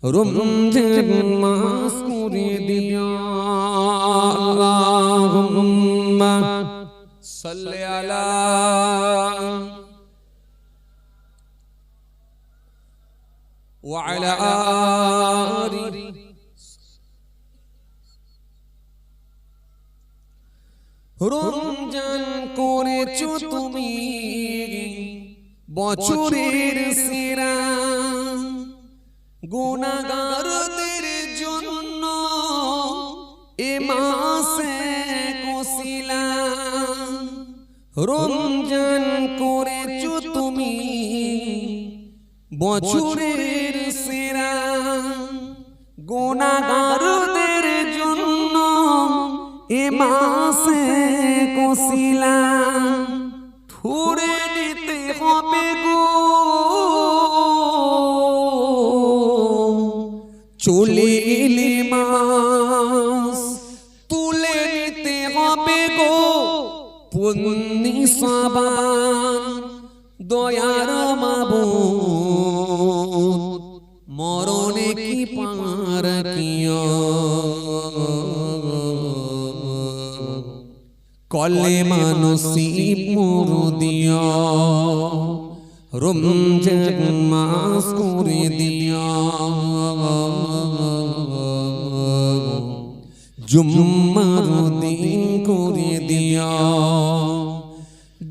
রমজান মাস করে দিয়া আল্লাহুম্মা সাল্লি আলা ওয়া আলা আলি রমজান করেছো তুমি বছরের সেরা গুনাহগারদের জন্য এ মাসে কসিলা রমজান করেছো তুমি বছরের সেরা গুনাহগারদের জন্য এ মাসে কসিলা ধরে নিতে হবে গো চলে এলে মাস তুলে নিতে হবে গো পুণ্যি সাবান দয়ার মাবুদ মরণে কি পার কিয়া কলেমা নসিব মোর দিয়া রমজান মাস করে দিয়া জুম্মার দিন করে দিয়া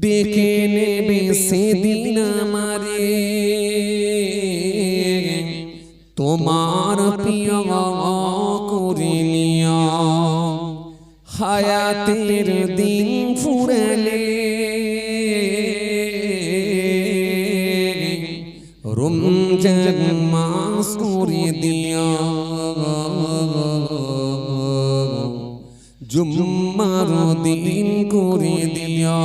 ডেকে নেবে সেদিন আমারে তোমার প্রিয় করে নিয়া হায়াতের দিন ফুরালে রমজান মাস করে দিয়া জুম্মার দিন করে দিয়া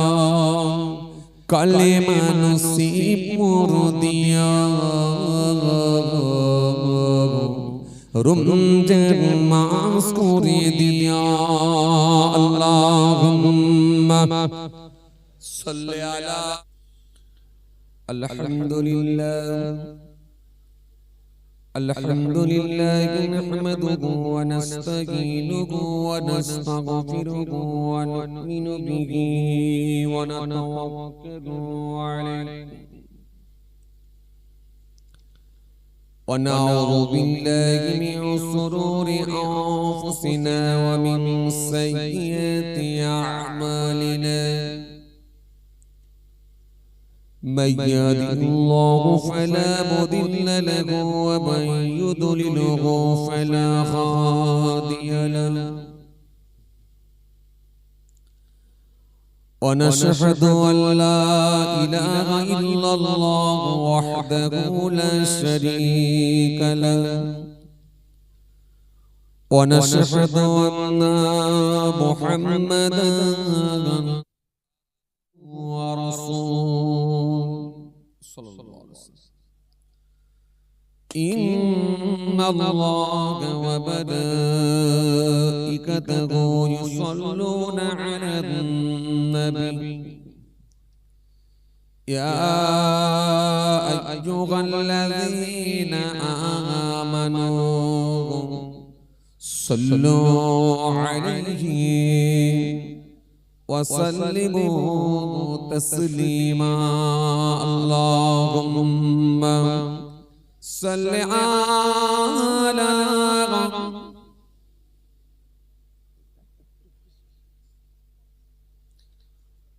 কলেমা নসিব মোর দিয়া রমজান মাস করে দিয়া আল্লাহুম্মা সাল্লি আলা আলহামদুলিল্লাহ আলহামদুলিল্লাহি নাহমাদুহু ওয়া নাস্তাঈনুহু ওয়া নাস্তাগফিরুহু ওয়া নু'মিনু বিহি ওয়া নাতাওয়াক্কালু আলাইহি ونعوذ بالله من شرور أنفسنا ومن سيئات أعمالنا من يهده الله فلا مضل له ومن يضلله فلا هادي له ونشهد أن لا إله إلا الله وحده لا شريك له ونشهد أن محمدا ورسوله صلى الله عليه وسلم إن الله وملائكته يصلون على النبي يا أيها الذين آمنوا صلوا عليه وسلموا تسليما اللهم صل على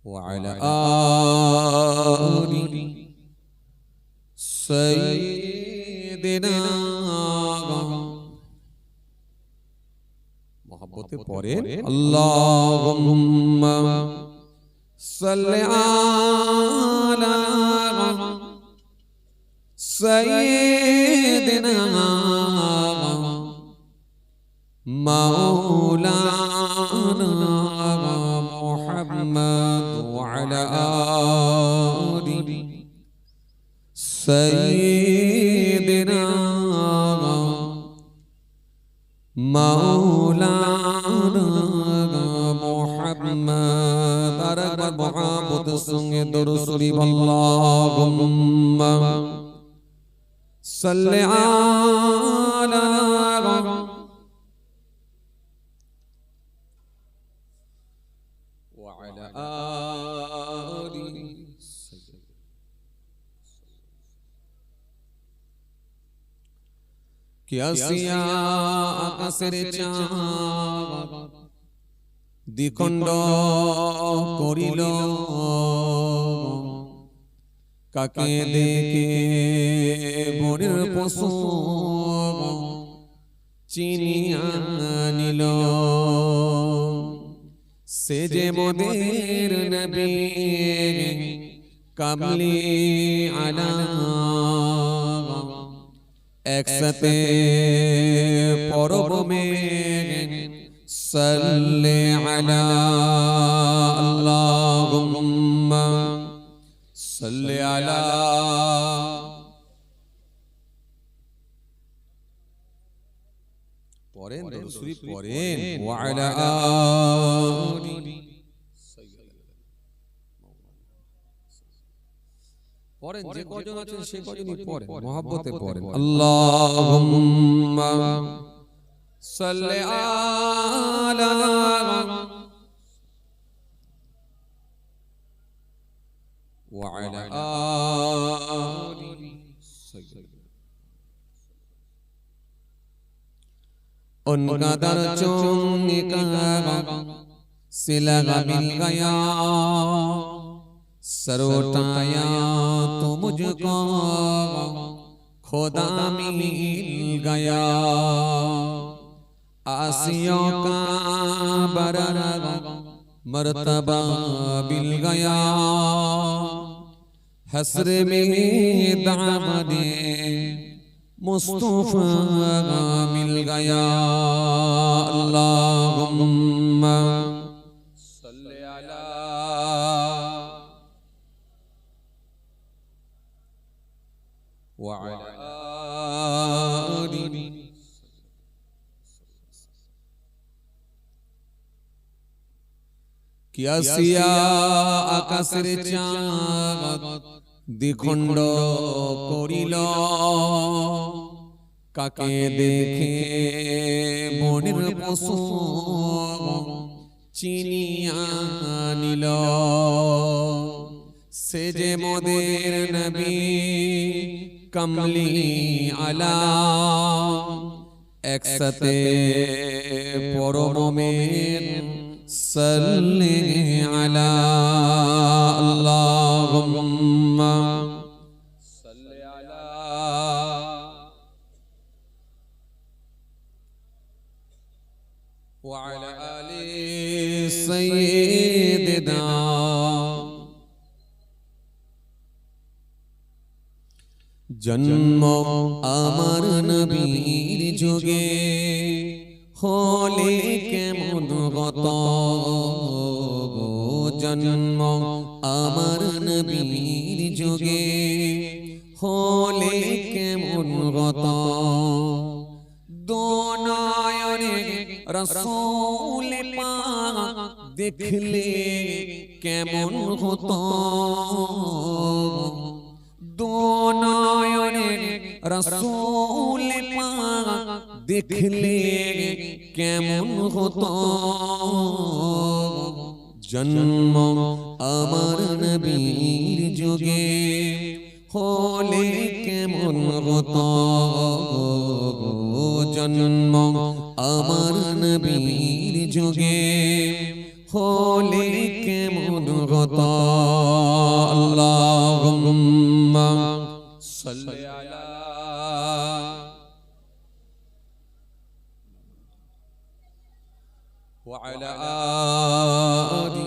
وعلى آل سيدنا محبت পড়েন اللهم সাল্লি আলা সাইয়্যিদিনা মাওলানা মুহাম্মদ ওয়া আলা আলি সাইয়্যিদিনা মাওলানা মুহাম্মদ। আর একবার মুহাম্মদের সঙ্গে দরুদ শরীফ আল্লাহুম্মা সাল্লি আলা ওয়া আলা আলি। কি আসিয়া আকাশের চাঁদ দ্বিখণ্ড করিল, কাকে দেখে বনের পশু চিনিয়া নিল। সে যে মোদের নবী কামলি আলা, একসাথে পরব মে সাল্লি আলা আল্লাহুম্মা সাল্লি আলা। পড়েন দরুদ শরীফ পড়েন। ওয়া আলা আলি পড়েন, যে কজন আছেন সে কজনই পড়েন, মহব্বতে পড়েন। আল্লাহুম্মা সাল্লি আলা ওয়া আলা আলি। उनका दर चूमने का सिला मिल गया, सर उठाया तो मुझको खुदा मिल गया। आसियों का बरा मर्तबा मिल गया, हसर में दामने मुस्तफा मिल गया। अल्लाहुम्मा सल्ली अला व अला आलि। किया सिया आकाशेर चाँद দ্বিখণ্ড করিল, কাকে দেখে বনের পশু চিনিয়া নিল। সে যে মোদের নবী কামলি আলা, একসাথে পরব মে সাল্লি আলা আল্লাহুম্মা সাল্লি আলা ওয়া আলা আলি সাইয়্যিদিনা। জন্ম আমার নবীর যুগে হলে কেমন গত, জন্ম আমার নবীর যুগে হলে কেমন গত। দোনয়নে রাসূল পাক দেখলে কেমন হতো, দোনয়নে রাসূল পাক দেখলে কেমন হতো। জন্ম আমার নবীর যুগে হলে কেমন হতো, জন্ম আমার নবীর যুগে হলে কেমন হতো। আল্লাহুম্মা সাল্লি আলা ওয়া আলা আলি।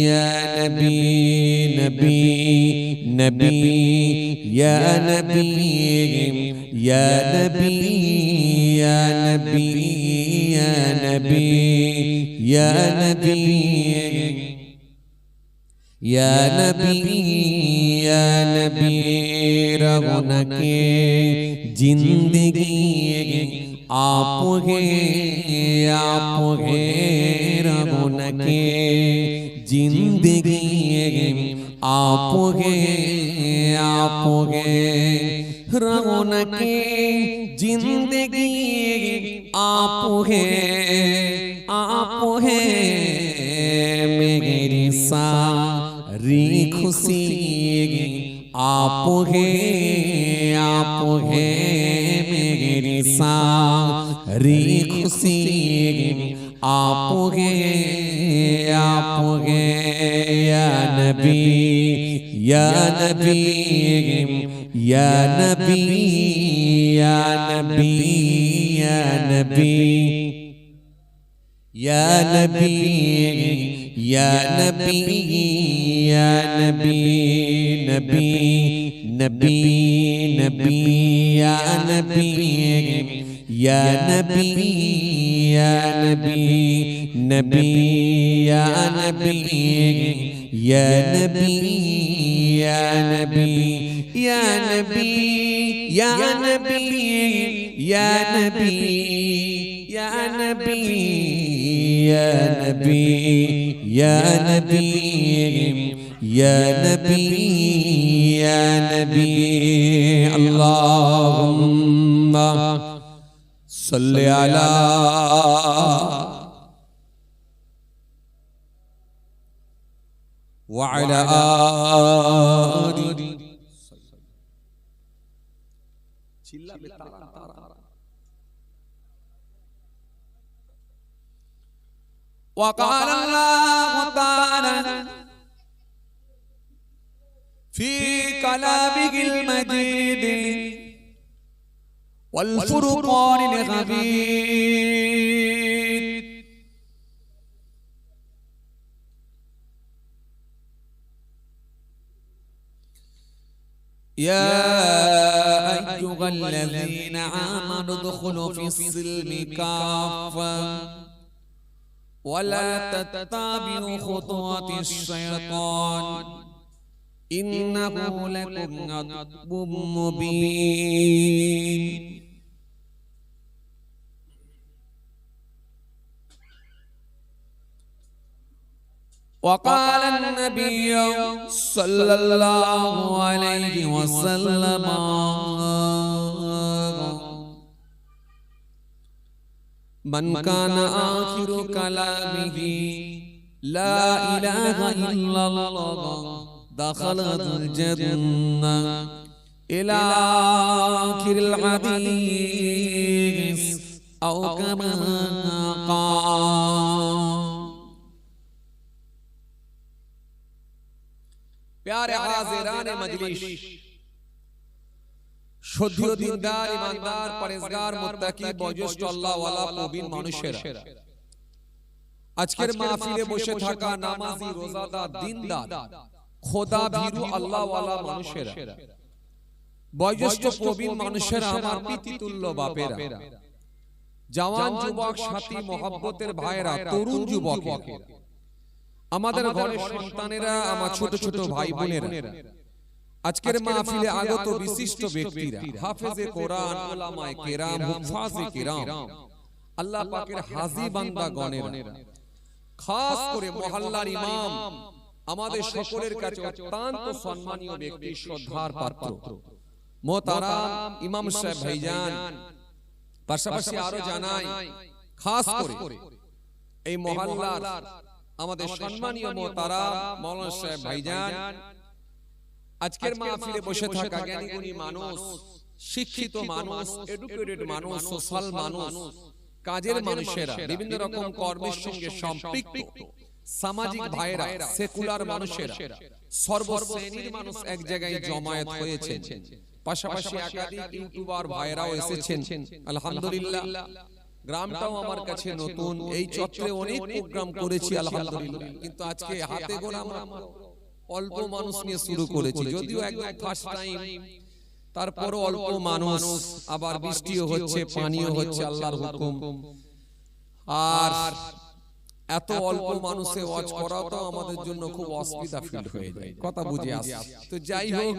या नबी नबी नबी या नबी या नबी या नबी या नबी या नबी या नबी या नबी रौनके जिंदगी आप है रौनके जिंदगी आप है रौनके जिंदगी आप है मेरी सारी खुशी आप है मेरी सारी खुशी आप है या नबी या नबी या नबी या नबी या नबी या नबी या नबी या नबी नबी नबी नबी या नबी या नबी या नबी नबी या नबी या नबी या नबी या नबी या नबी या नबी या नबी या नबी या नबी या नबी या नबी अल्लाहुम्मा सल्ली अला व अला आलि चिल्ला وقال الله تعالى في كلامه المجيد والفرقان الحميد يا أيها الذين آمنوا ادخلوا في السلم كافة ولا تتبعوا خطوات الشيطان إنه لكم عدو مبين وقال النبي صلى الله عليه وسلم من كان آخر كلامه لا إله إلا الله دخل الجنة إلى آخر الحديث أو كما قال प्यारे हाज़िरान मजलिस शुद्धियो दीनदार ईमानदार परहेजगार मुत्तकी बयोज्येष्ठ আল্লাহ ওয়ালা প্রবীণ মানুষেরা আজকের মাহফিলে বসে থাকা নামাজি রোজাদার দিনদার খোদা ভীরু আল্লাহ ওয়ালা মানুষেরা বয়োজ্যেষ্ঠ প্রবীণ মানুষেরা আমার পিতৃতুল্য বাপেরা জওয়ান যুবক সাথী মহব্বতের ভাইরা তরুণ যুবকেরা আমাদের ঘরের সন্তানেরা আমার ছোট ছোট ভাই বোনেরা আজকের মাহফিলে আগত বিশিষ্ট ব্যক্তিরা হাফেজে কোরআন উলামায়ে কেরাম হুফাজে কেরাম আল্লাহ পাকের হাজী বান্দাগণেরা খাস করে মহল্লার ইমাম আমাদের সকলের কাছে অত্যন্ত সম্মানীয় ব্যক্তি শ্রদ্ধার পাত্র মোহতারাম ইমাম সাহেব ভাইজান পাশাপাশি আরো জানাই খাস করে এই মহল্লার আমাদের সম্মানীয় মোহতারাম মাওলানা সাহেব ভাইজান আজকের মাহফিলে বসে থাকা জ্ঞানী গুণী মানুষ শিক্ষিত মানুষ এডুকেটেড মানুষ সোশ্যাল মানুষ কাজের মানুষেরা বিভিন্ন রকম কর্মের সঙ্গে সম্পৃক্ত সামাজিক ভাইরা সেকুলার মানুষেরা সর্বশ্রেণীর মানুষ এক জায়গায় জমায়েত হয়েছে পাশাপাশি একাধিক ইউটিউবার ভাইরাও এসেছেন আলহামদুলিল্লাহ গ্রামটাও আমার কাছে নতুন, এই চত্বরে অনেক প্রোগ্রাম করেছি আলহামদুলিল্লাহ, কিন্তু আজকে হাতে গোনা অল্প মানুষ নিয়ে শুরু করেছি, যদিও একদম ফার্স্ট টাইম, তারপরও অল্প মানুষ, আবার বৃষ্টিও হচ্ছে, পানিও হচ্ছে আল্লাহর হুকুম, আর এত অল্প মানুষে ওয়াজ করাও তো আমাদের জন্য খুব অসুবিধা ফিল হয়ে যায়, কথা বুঝে আসে। তো যাই হোক,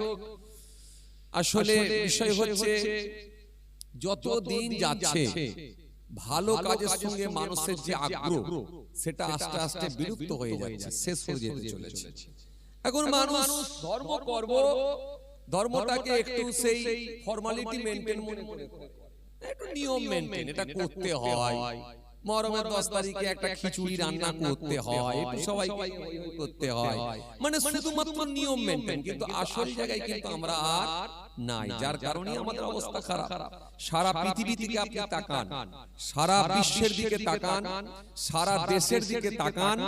আসলে বিষয় হচ্ছে যত দিন যাচ্ছে ভালো কাজের সঙ্গে মানুষের যে আগ্রহ সেটা আস্তে আস্তে বিলুপ্ত হয়ে যাচ্ছে, শেষ হয়ে যেতে চলেছে। এখন মানুষ ধর্ম করব, ধর্মটাকে একটু সেই ফর্মালিটি মেইনটেইন মনে করে, একটু নিয়ম মেইনটেইন, এটা করতে হয়। মহরমের 10 তারিখে একটা খিচুড়ি রান্না করতে হয়, একটু সবাইকে করতে হয়, মানে শুধুমাত্র নিয়ম মেইনটেইন, কিন্তু আসল জায়গায় কিন্তু আমরা আর নাই, যার কারণে আমাদের অবস্থা খারাপ। সারা পৃথিবী থেকে আপনি তাকান, সারা বিশ্বের দিকে তাকান, সারা দেশের দিকে তাকান,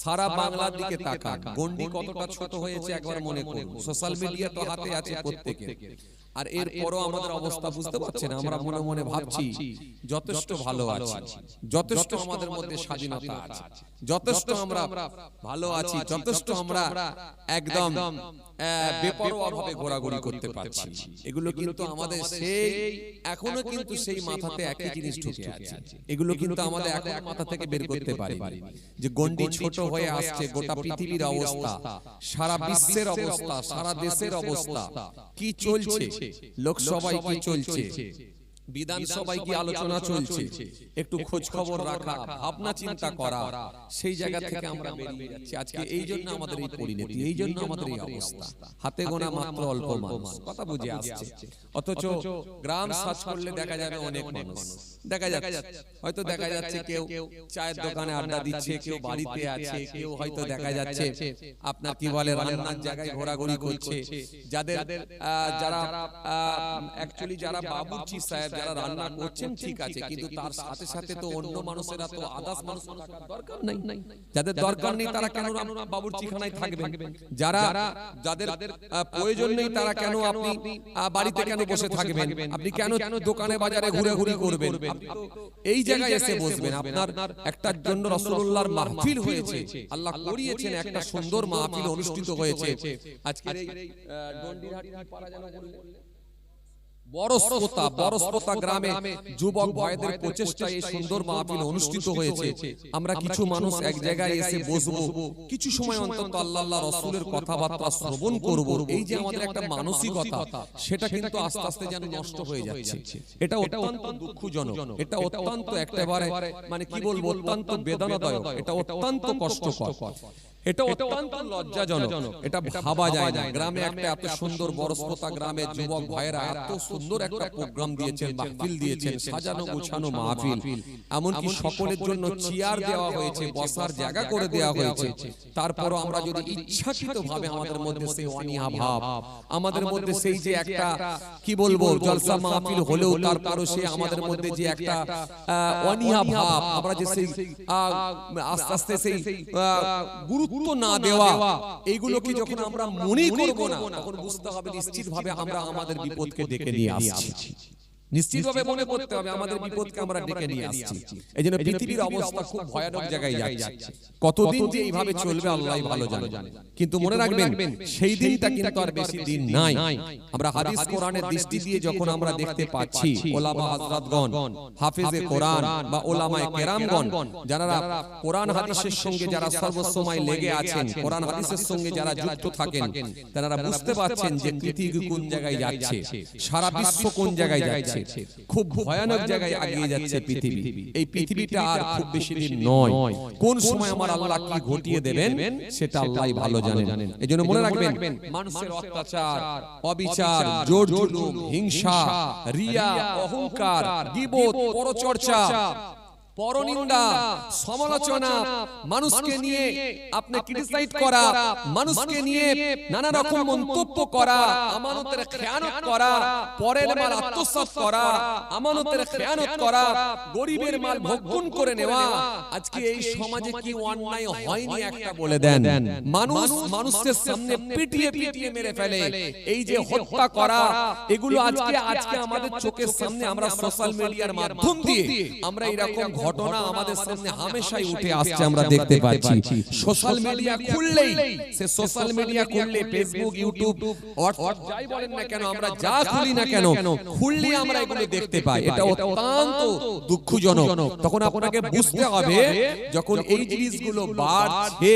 সারা বাংলার দিকে তাকান, গন্ডি কতটা ছোট হয়েছে একবার মনে করুন। সোশ্যাল মিডিয়া তো হাতে আছে প্রত্যেকের, আর এরপরও আমাদের অবস্থা বুঝতে পারছেন, আমরা মনে মনে ভাবছি যথেষ্ট ভালো আছি, যথেষ্ট আমাদের মধ্যে স্বাধীনতা আছে, যথেষ্ট আমরা ভালো আছি, যথেষ্ট আমরা একদম বেপরোয়া ভাবে ঘোরাঘুরি করতে পারছি। এগুলো কিন্তু আমাদের সেই এখনো কিন্তু সেই মাথাতে একই জিনিস ঢুকে আছে, এগুলো কিন্তু আমাদের এখনো মাথা থেকে বের করতে পারি যে গন্ডি ছোট হয়ে আসছে, গোটা পৃথিবীর অবস্থা, সারা বিশ্বের অবস্থা, সারা দেশের অবস্থা কি চলছে, লোকসভায় কি চলছে, বিধানসভায় কি আলোচনা চলছে, একটু খোঁজ খবর রাখা, ভাবনা চিন্তা করা, সেই জায়গা থেকে আমরা বেরিয়ে যাচ্ছি। আজকে এই জন্য আমাদের এই পরিণতি, এই জন্য আমাদের এই অবস্থা, হাতে গোনা মাত্র অল্প মানুষ, কথা বুঝে আসছে। অথচ গ্রাম সার্চ করলে দেখা যাবে অনেক মানুষ দেখা যাচ্ছে, হয়তো দেখা যাচ্ছে কেউ চায়ের দোকানে আড্ডা দিচ্ছে, কেউ বাড়িতে আছে, কেউ হয়তো দেখা যাচ্ছে আপনার কি বলে রান্নার জায়গায় ঘোরাঘুরি করছে, যাদের যারা অ্যাকচুয়ালি যারা বাবুর্চি সাহেব যারা রান্না করছেন ঠিক আছে, কিন্তু তার সাথে সাথে তো অন্য মানুষেরা তো আদার্স মানুষ দরকার নাই, যাদের দরকার নেই তারা কেন বাবুর্চিখানায় থাকবেন, যারা যাদের প্রয়োজন নেই তারা কেন আপনি বাড়িতে কেন বসে থাকবেন, আপনি কেন দোকানে বাজারে ঘুরে করবেন, এই জায়গায় এসে বসবেন। আপনার একটার জন্য রাসূলুল্লাহর মাহফিল হয়েছে, আল্লাহ করিয়েছেন, একটা সুন্দর মাহফিল অনুষ্ঠিত হয়েছে। আজকের এই ডন্ডিহাট পাড়া জানা বরস্পতা গ্রামে যুবক ভাইদের প্রচেষ্টায় এই সুন্দর মাহফিল অনুষ্ঠিত হয়েছে। আমরা কিছু মানুষ এক জায়গায় এসে বসবো, কিছু সময় অন্তত আল্লাহ রাসূলের কথাবার্তা শ্রবণ করব, এই যে আমাদের একটা মানসিকতা, সেটা কিন্তু আস্তে আস্তে যেন নষ্ট হয়ে যাচ্ছে। এটা অত্যন্ত দুঃখজনক, এটা অত্যন্ত একেবারে মানে কি বলবো, অত্যন্ত বেদনাদায়ক, এটা অত্যন্ত কষ্টকর, এটা অত্যন্ত লজ্জাজনক, এটা ভাবা যায় না। গ্রামে একটা এত সুন্দর বরস্পতা গ্রামে যুবক ভাইয়েরা এত সুন্দর একটা প্রোগ্রাম দিয়েছেন, মাহফিল দিয়েছেন, সাজানো গোছানো মাহফিল, এমনকি সকলের জন্য চেয়ার দেওয়া হয়েছে, বসার জায়গা করে দেওয়া হয়েছে। তারপরও আমরা যদি ইচ্ছাকৃতভাবে আমাদের মধ্যে সেই অনীহা ভাব, আমাদের মধ্যে সেই যে একটা কি বলবো জলসা মাহফিল হলেও তারপরও সে আমাদের মধ্যে যে একটা অনীহা ভাব, আমরা যে সেই আস্তে আস্তে সেই গুরুত্ব না দেওয়া, এইগুলোকে যখন আমরা মনে করব না, তখন বুঝতে হবে নিশ্চিতভাবে আমরা আমাদের বিপদকে ডেকে নিয়ে আসছি, নিশ্চিতভাবে মনে করতে হবে আমাদের বিপদকে আমরা ডেকে নিয়ে আসছি। এইজন্য পৃথিবীর অবস্থা খুব ভয়ানক জায়গায় যাচ্ছে, কতদিন যে এইভাবে চলবে আল্লাহই ভালো জানে। কিন্তু মনে রাখবেন সেই দিনটা কিন্তু আর বেশি দিন নাই। আমরা হাদিস কোরআনের দৃষ্টি দিয়ে যখন আমরা দেখতে পাচ্ছি ওলামা হযরতগণ, হাফেজে কোরআন বা ওলামায়ে কেরামগণ, যারা কোরআন হাদিসের সঙ্গে যারা সর্বসময় লেগে আছেন, কোরআন হাদিসের সঙ্গে যারা যুক্ত থাকেন, তারা বুঝতে পারছেন যে পৃথিবী কোন জায়গায় যাচ্ছে, সারা বিশ্ব কোন জায়গায় যাচ্ছে, খুব ভয়ানক জায়গায় এগিয়ে যাচ্ছে পৃথিবী। এই পৃথিবীটা আর খুব বেশি দিন নয়, কোন সময় আমার আল্লাহ কি ঘটিয়ে দেবেন সেটা আল্লাহই ভালো জানেন। এজন্য মনে রাখবেন, মানুষের অত্যাচার, অবিচার, জোর জুলুম, হিংসা, রিয়া, অহংকার, গীবত, পরচর্চা, পরনিন্দা, সমালোচনা, মানুষকে নিয়ে আপনি ক্রিটিসাইজ করা, মানুষকে নিয়ে নানা রকম মন্তব্য করা, আমানতের খেয়ানত করা, পরের মাল আত্মসাৎ করা, আমানতের খেয়ানত করা, গরিবের মাল ভক্ষণ করে নেওয়া, আজকে এই সমাজে কি অন্যায় হয়নি একটা বলে দেন? মানুষের সামনে পিটিয়ে পিটিয়ে মেরে ফেলে, এই যে হত্যা করা, এগুলো আজকে আমাদের চোখের সামনে আমরা সোশ্যাল মিডিয়ার মাধ্যম দিয়ে আমরা এরকম ঘটনা আমাদের সামনে হামেশাই উঠে আসছে, আমরা দেখতে পাচ্ছি। সোশ্যাল মিডিয়া খুললেই, সে সোশ্যাল মিডিয়া খুললে ফেসবুক, ইউটিউব, হোয়াটসঅ্যাপ যাই বলেন না কেন, আমরা যা খুলি না কেন, খুললে আমরা এগুলো দেখতে পাই। এটা অত্যন্ত দুঃখজনক। তখন আপনাকে বুঝতে হবে যখন এই জিনিসগুলো বাড়ছে,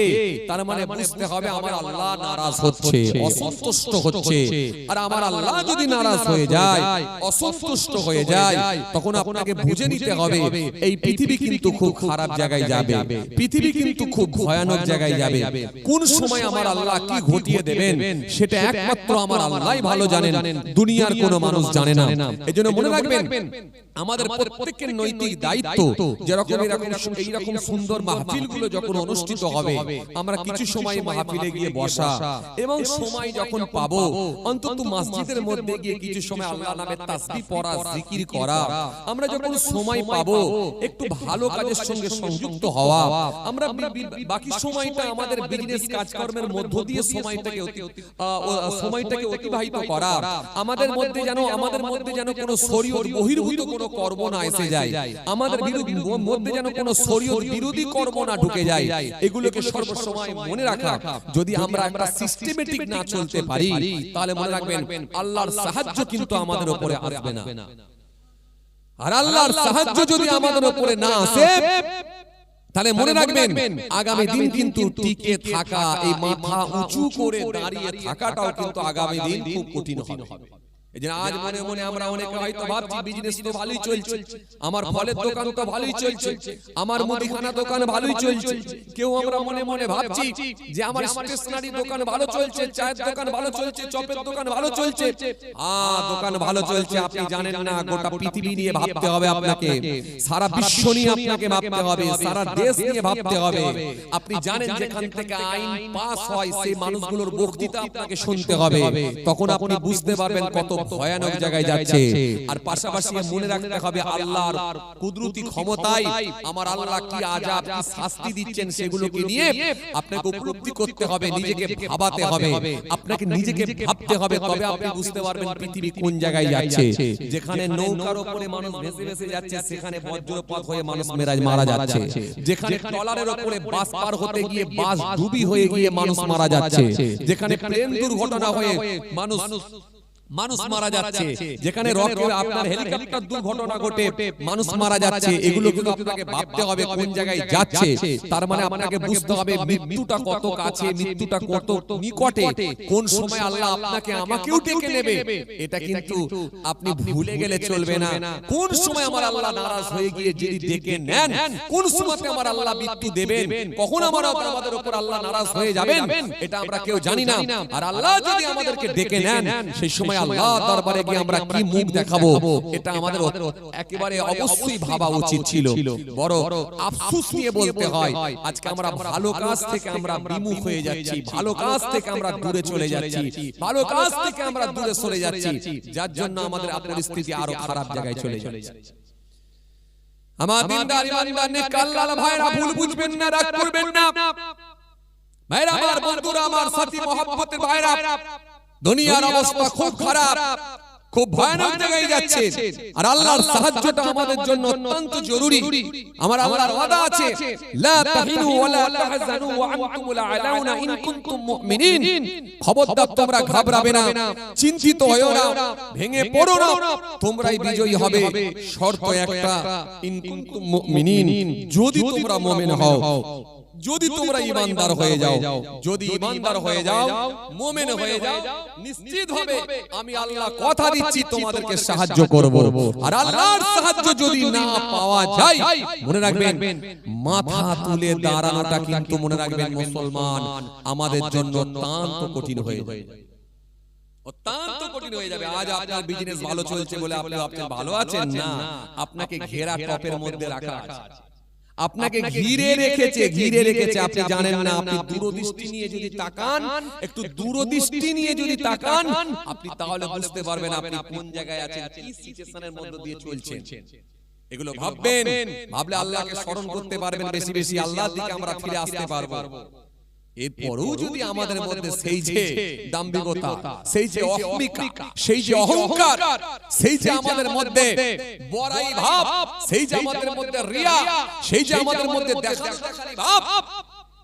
তার মানে বুঝতে হবে আমার আল্লাহ নারাজ হচ্ছে, অসন্তুষ্ট হচ্ছে। আর আমার আল্লাহ যদি নারাজ হয়ে যায়, অসন্তুষ্ট হয়ে যায়, তখন আপনাকে বুঝে নিতে হবে এই পৃথিবী কিন্তু খুব খারাপ জায়গায় যাবে, পৃথিবী কিন্তু খুব ভয়ানক জায়গায় যাবে। কোন সময় আমার আল্লাহ কি ঘটিয়ে দেবেন সেটা একমাত্র আমার আল্লাহই ভালো জানেন, দুনিয়ার কোনো মানুষ জানে না। এজন্য মনে রাখবেন আমাদের প্রত্যেকের নৈতিক দায়িত্ব, যেরকম এইরকম সুন্দর মাহফিলগুলো যখন অনুষ্ঠিত হবে, আমরা কিছু সময় মাহফিলে গিয়ে বসা এবং সময় যখন পাবো অন্তত মসজিদের মধ্যে গিয়ে কিছু সময় আল্লাহ নামে তাসবিহ পড়া, জিকির করা, আমরা যখন সময় পাবো একটু ভালো কাজের সঙ্গে সংযুক্ত হওয়া, আমরা বাকি সময়টা আমাদের বিজনেস কাজকর্মের মধ্য দিয়ে সময়টাকে অতিবাহিত করা, আমাদের মধ্যে যেন কোনো শরীয়ত বহির্ভূত কোনো কর্ম না এসে যায়, আমাদের মধ্যে যেন কোনো শরীয়ত বিরোধী কর্ম না ঢুকে যায়, এগুলোকে সর্বসময় মনে রাখা। যদি আমরা একটা সিস্টেমেটিক না চলতে পারি, তাহলে মনে রাখবেন আল্লাহর সাহায্য কিন্তু আমাদের উপরে আসবে না। আর আল্লাহর সাহায্য যদি আমাদের উপরে না আসে, তাহলে মনে রাখবেন আগামী দিন কিন্তু টিকে থাকা, এই মাথা উঁচু করে দাঁড়িয়ে থাকাটাও কিন্তু আগামী দিন খুব কঠিন হবে। আজ মনে মনে আমরা অনেকে হয়তো ভাবছি বিজনেস তো ভালোই চলছে, আমার ফলের দোকান তো ভালোই চলছে, আমার মুদিখানা দোকান ভালোই চলছে। কেউ আমরা মনে মনে ভাবছি যে আমার স্টেশনারি দোকান ভালো চলছে, চায়ের দোকান ভালো চলছে, চপের দোকান ভালো চলছে। দোকান ভালো চলছে, আপনি জানেন না গোটা পৃথিবী নিয়ে ভাবতে হবে আপনাকে, সারা বিশ্ব নিয়ে আপনাকে ভাবতে হবে, সারা দেশ নিয়ে ভাবতে হবে। আপনি জানেন যেখান থেকে আইন পাস হয় সেই মানুষগুলোর বক্তৃতা আপনাকে শুনতে হবে, তখন আপনি বুঝতে পারবেন কত ভয়ানক জায়গায় যাচ্ছে। আর পাশাপাশি মনে রাখতে হবে আল্লাহর কুদরতি ক্ষমতায় আমার আল্লাহ কি আযাব, কি শাস্তি দিচ্ছেন সেগুলোকে নিয়ে আপনাকে উপলব্ধি করতে হবে, নিজেকে ভাবাতে হবে, আপনাকে নিজেকে ভাবতে হবে, তবে আপনি বুঝতে পারবেন পৃথিবী কোন জায়গায় যাচ্ছে। যেখানে নৌকার উপরে মানুষ ভেসে ভেসে যাচ্ছে, সেখানে বজ্রপাত হয়ে মানুষ মারা যাচ্ছে। যেখানে ট্রলারের উপরে বাস পার হতে গিয়ে বাস ডুবি হয়ে গিয়ে মানুষ মারা যাচ্ছে। যেখানে প্লেন দুর্ঘটনা হয়ে মানুষ মারা যাচ্ছে, যেখানে আপনার হেলিকপ্টার দুর্ঘটনা ঘটে মানুষ মারা যাচ্ছে, এগুলো কিন্তু আপনাকে ভাবতে হবে কোন জায়গায় যাচ্ছে। তার মানে আপনাকে বুঝতে হবে মৃত্যুটা কত কাছে, মৃত্যুটা কত নিকটে, কোন সময় আল্লাহ আপনাকে আমাকেও ডেকে নেবে, এটা কিন্তু আপনি ভুলে গেলে চলবে না। কোন সময় আমার আল্লাহ নারাজ হয়ে গিয়ে যদি ডেকে নেন, কোন সময় আমার আল্লাহ মৃত্যু দেবেন, কখন আমাদের উপর আল্লাহ নারাজ হয়ে যাবেন, এটা আমরা কেউ জানি না। আর আল্লাহ যদি আমাদেরকে ডেকে নেন, সেই সময় আল্লাহ দরবারে গিয়ে আমরা কি মুখ দেখাবো, এটা আমাদের একেবারে অবশ্যই ভাবা উচিত ছিল। বড় আফসোস নিয়ে বলতে হয় আজকে আমরা ভালো কাজ থেকে আমরা বিমুখ হয়ে যাচ্ছি, ভালো কাজ থেকে আমরা দূরে চলে যাচ্ছি, ভালো কাজ থেকে আমরা দূরে সরে যাচ্ছি, যার জন্য আমাদের পরিস্থিতি আরো খারাপ জায়গায় চলে যাচ্ছে। আমার দিনদার ইমানদার নেক আল্লাহর ভাইরা ভুল বুঝবেন না, রাগ করবেন না ভাইরা, আমার বন্ধুরা, আমার সাথী মহব্বতের ভাইরা, দুনিয়ার অবস্থা খুব খারাপ, খুব ভয়ানক জায়গায় যাচ্ছে। আর আল্লাহর সাহায্যটা আমাদের জন্য অত্যন্ত জরুরি। আমার আল্লাহর ওয়াদা আছে, লা তাহিনু ওয়া লা তাহজানু ওয়া আনতুমুল আলাউনা ইন কুনতুম মুমিনিন। খবরদার তোমরা ঘাবড়াবে না, চিন্তিত হয়ো না, ভেঙে পড়ো না, তোমরাই বিজয়ী হবে। শর্ত একটা, ইন কুনতুম মুমিনিন, যদি তোমরা মুমিন হও, যদি তোমরা ঈমানদার হয়ে যাও, যদি ঈমানদার হয়ে যাও, মুমিন হয়ে যাও, নিশ্চিত হবে আমি আল্লাহ কথা দিচ্ছি তোমাদেরকে সাহায্য করব। আর আল্লাহর সাহায্য যদি না পাওয়া যায়, মনে রাখবেন মাথা তুলে দাঁড়ানোটা কিন্তু মনে রাখবেন মুসলমান আমাদের জন্য অত্যন্ত কঠিন হয়ে যায়, অত্যন্ত কঠিন হয়ে যাবে। আজ আপনার বিজনেস ভালো চলছে বলে আপনি ভালো আছেন না, আপনাকে ঘেরা টপের মধ্যে রাখা আছে। আপনাকে ঘিরে রেখেছে আপনি জানেন না। আপনি দূরদৃষ্টি নিয়ে যদি তাকান, একটু দূরদৃষ্টি নিয়ে যদি তাকান, আপনি তাহলে বুঝতে পারবেন আপনি কোন জায়গায় আছেন, কি সিচুয়েশনের মধ্যে দিয়ে চলছেন। এগুলো ভাববেন, ভাবলে আল্লাহকে স্মরণ করতে পারবেন, বেশি বেশি আল্লাহর দিকে আমরা ফিরে আসতে পারবো। এরপরও যদি আমাদের মধ্যে সেই যে দাম্ভিকতা, সেই যে অহমিকা, সেই যে অহংকার, সেই যে আমাদের মধ্যে বড়াই ভাব, সেই যে আমাদের মধ্যে রিয়া, সেই যে আমাদের মধ্যে দেখাদেখি ভাব,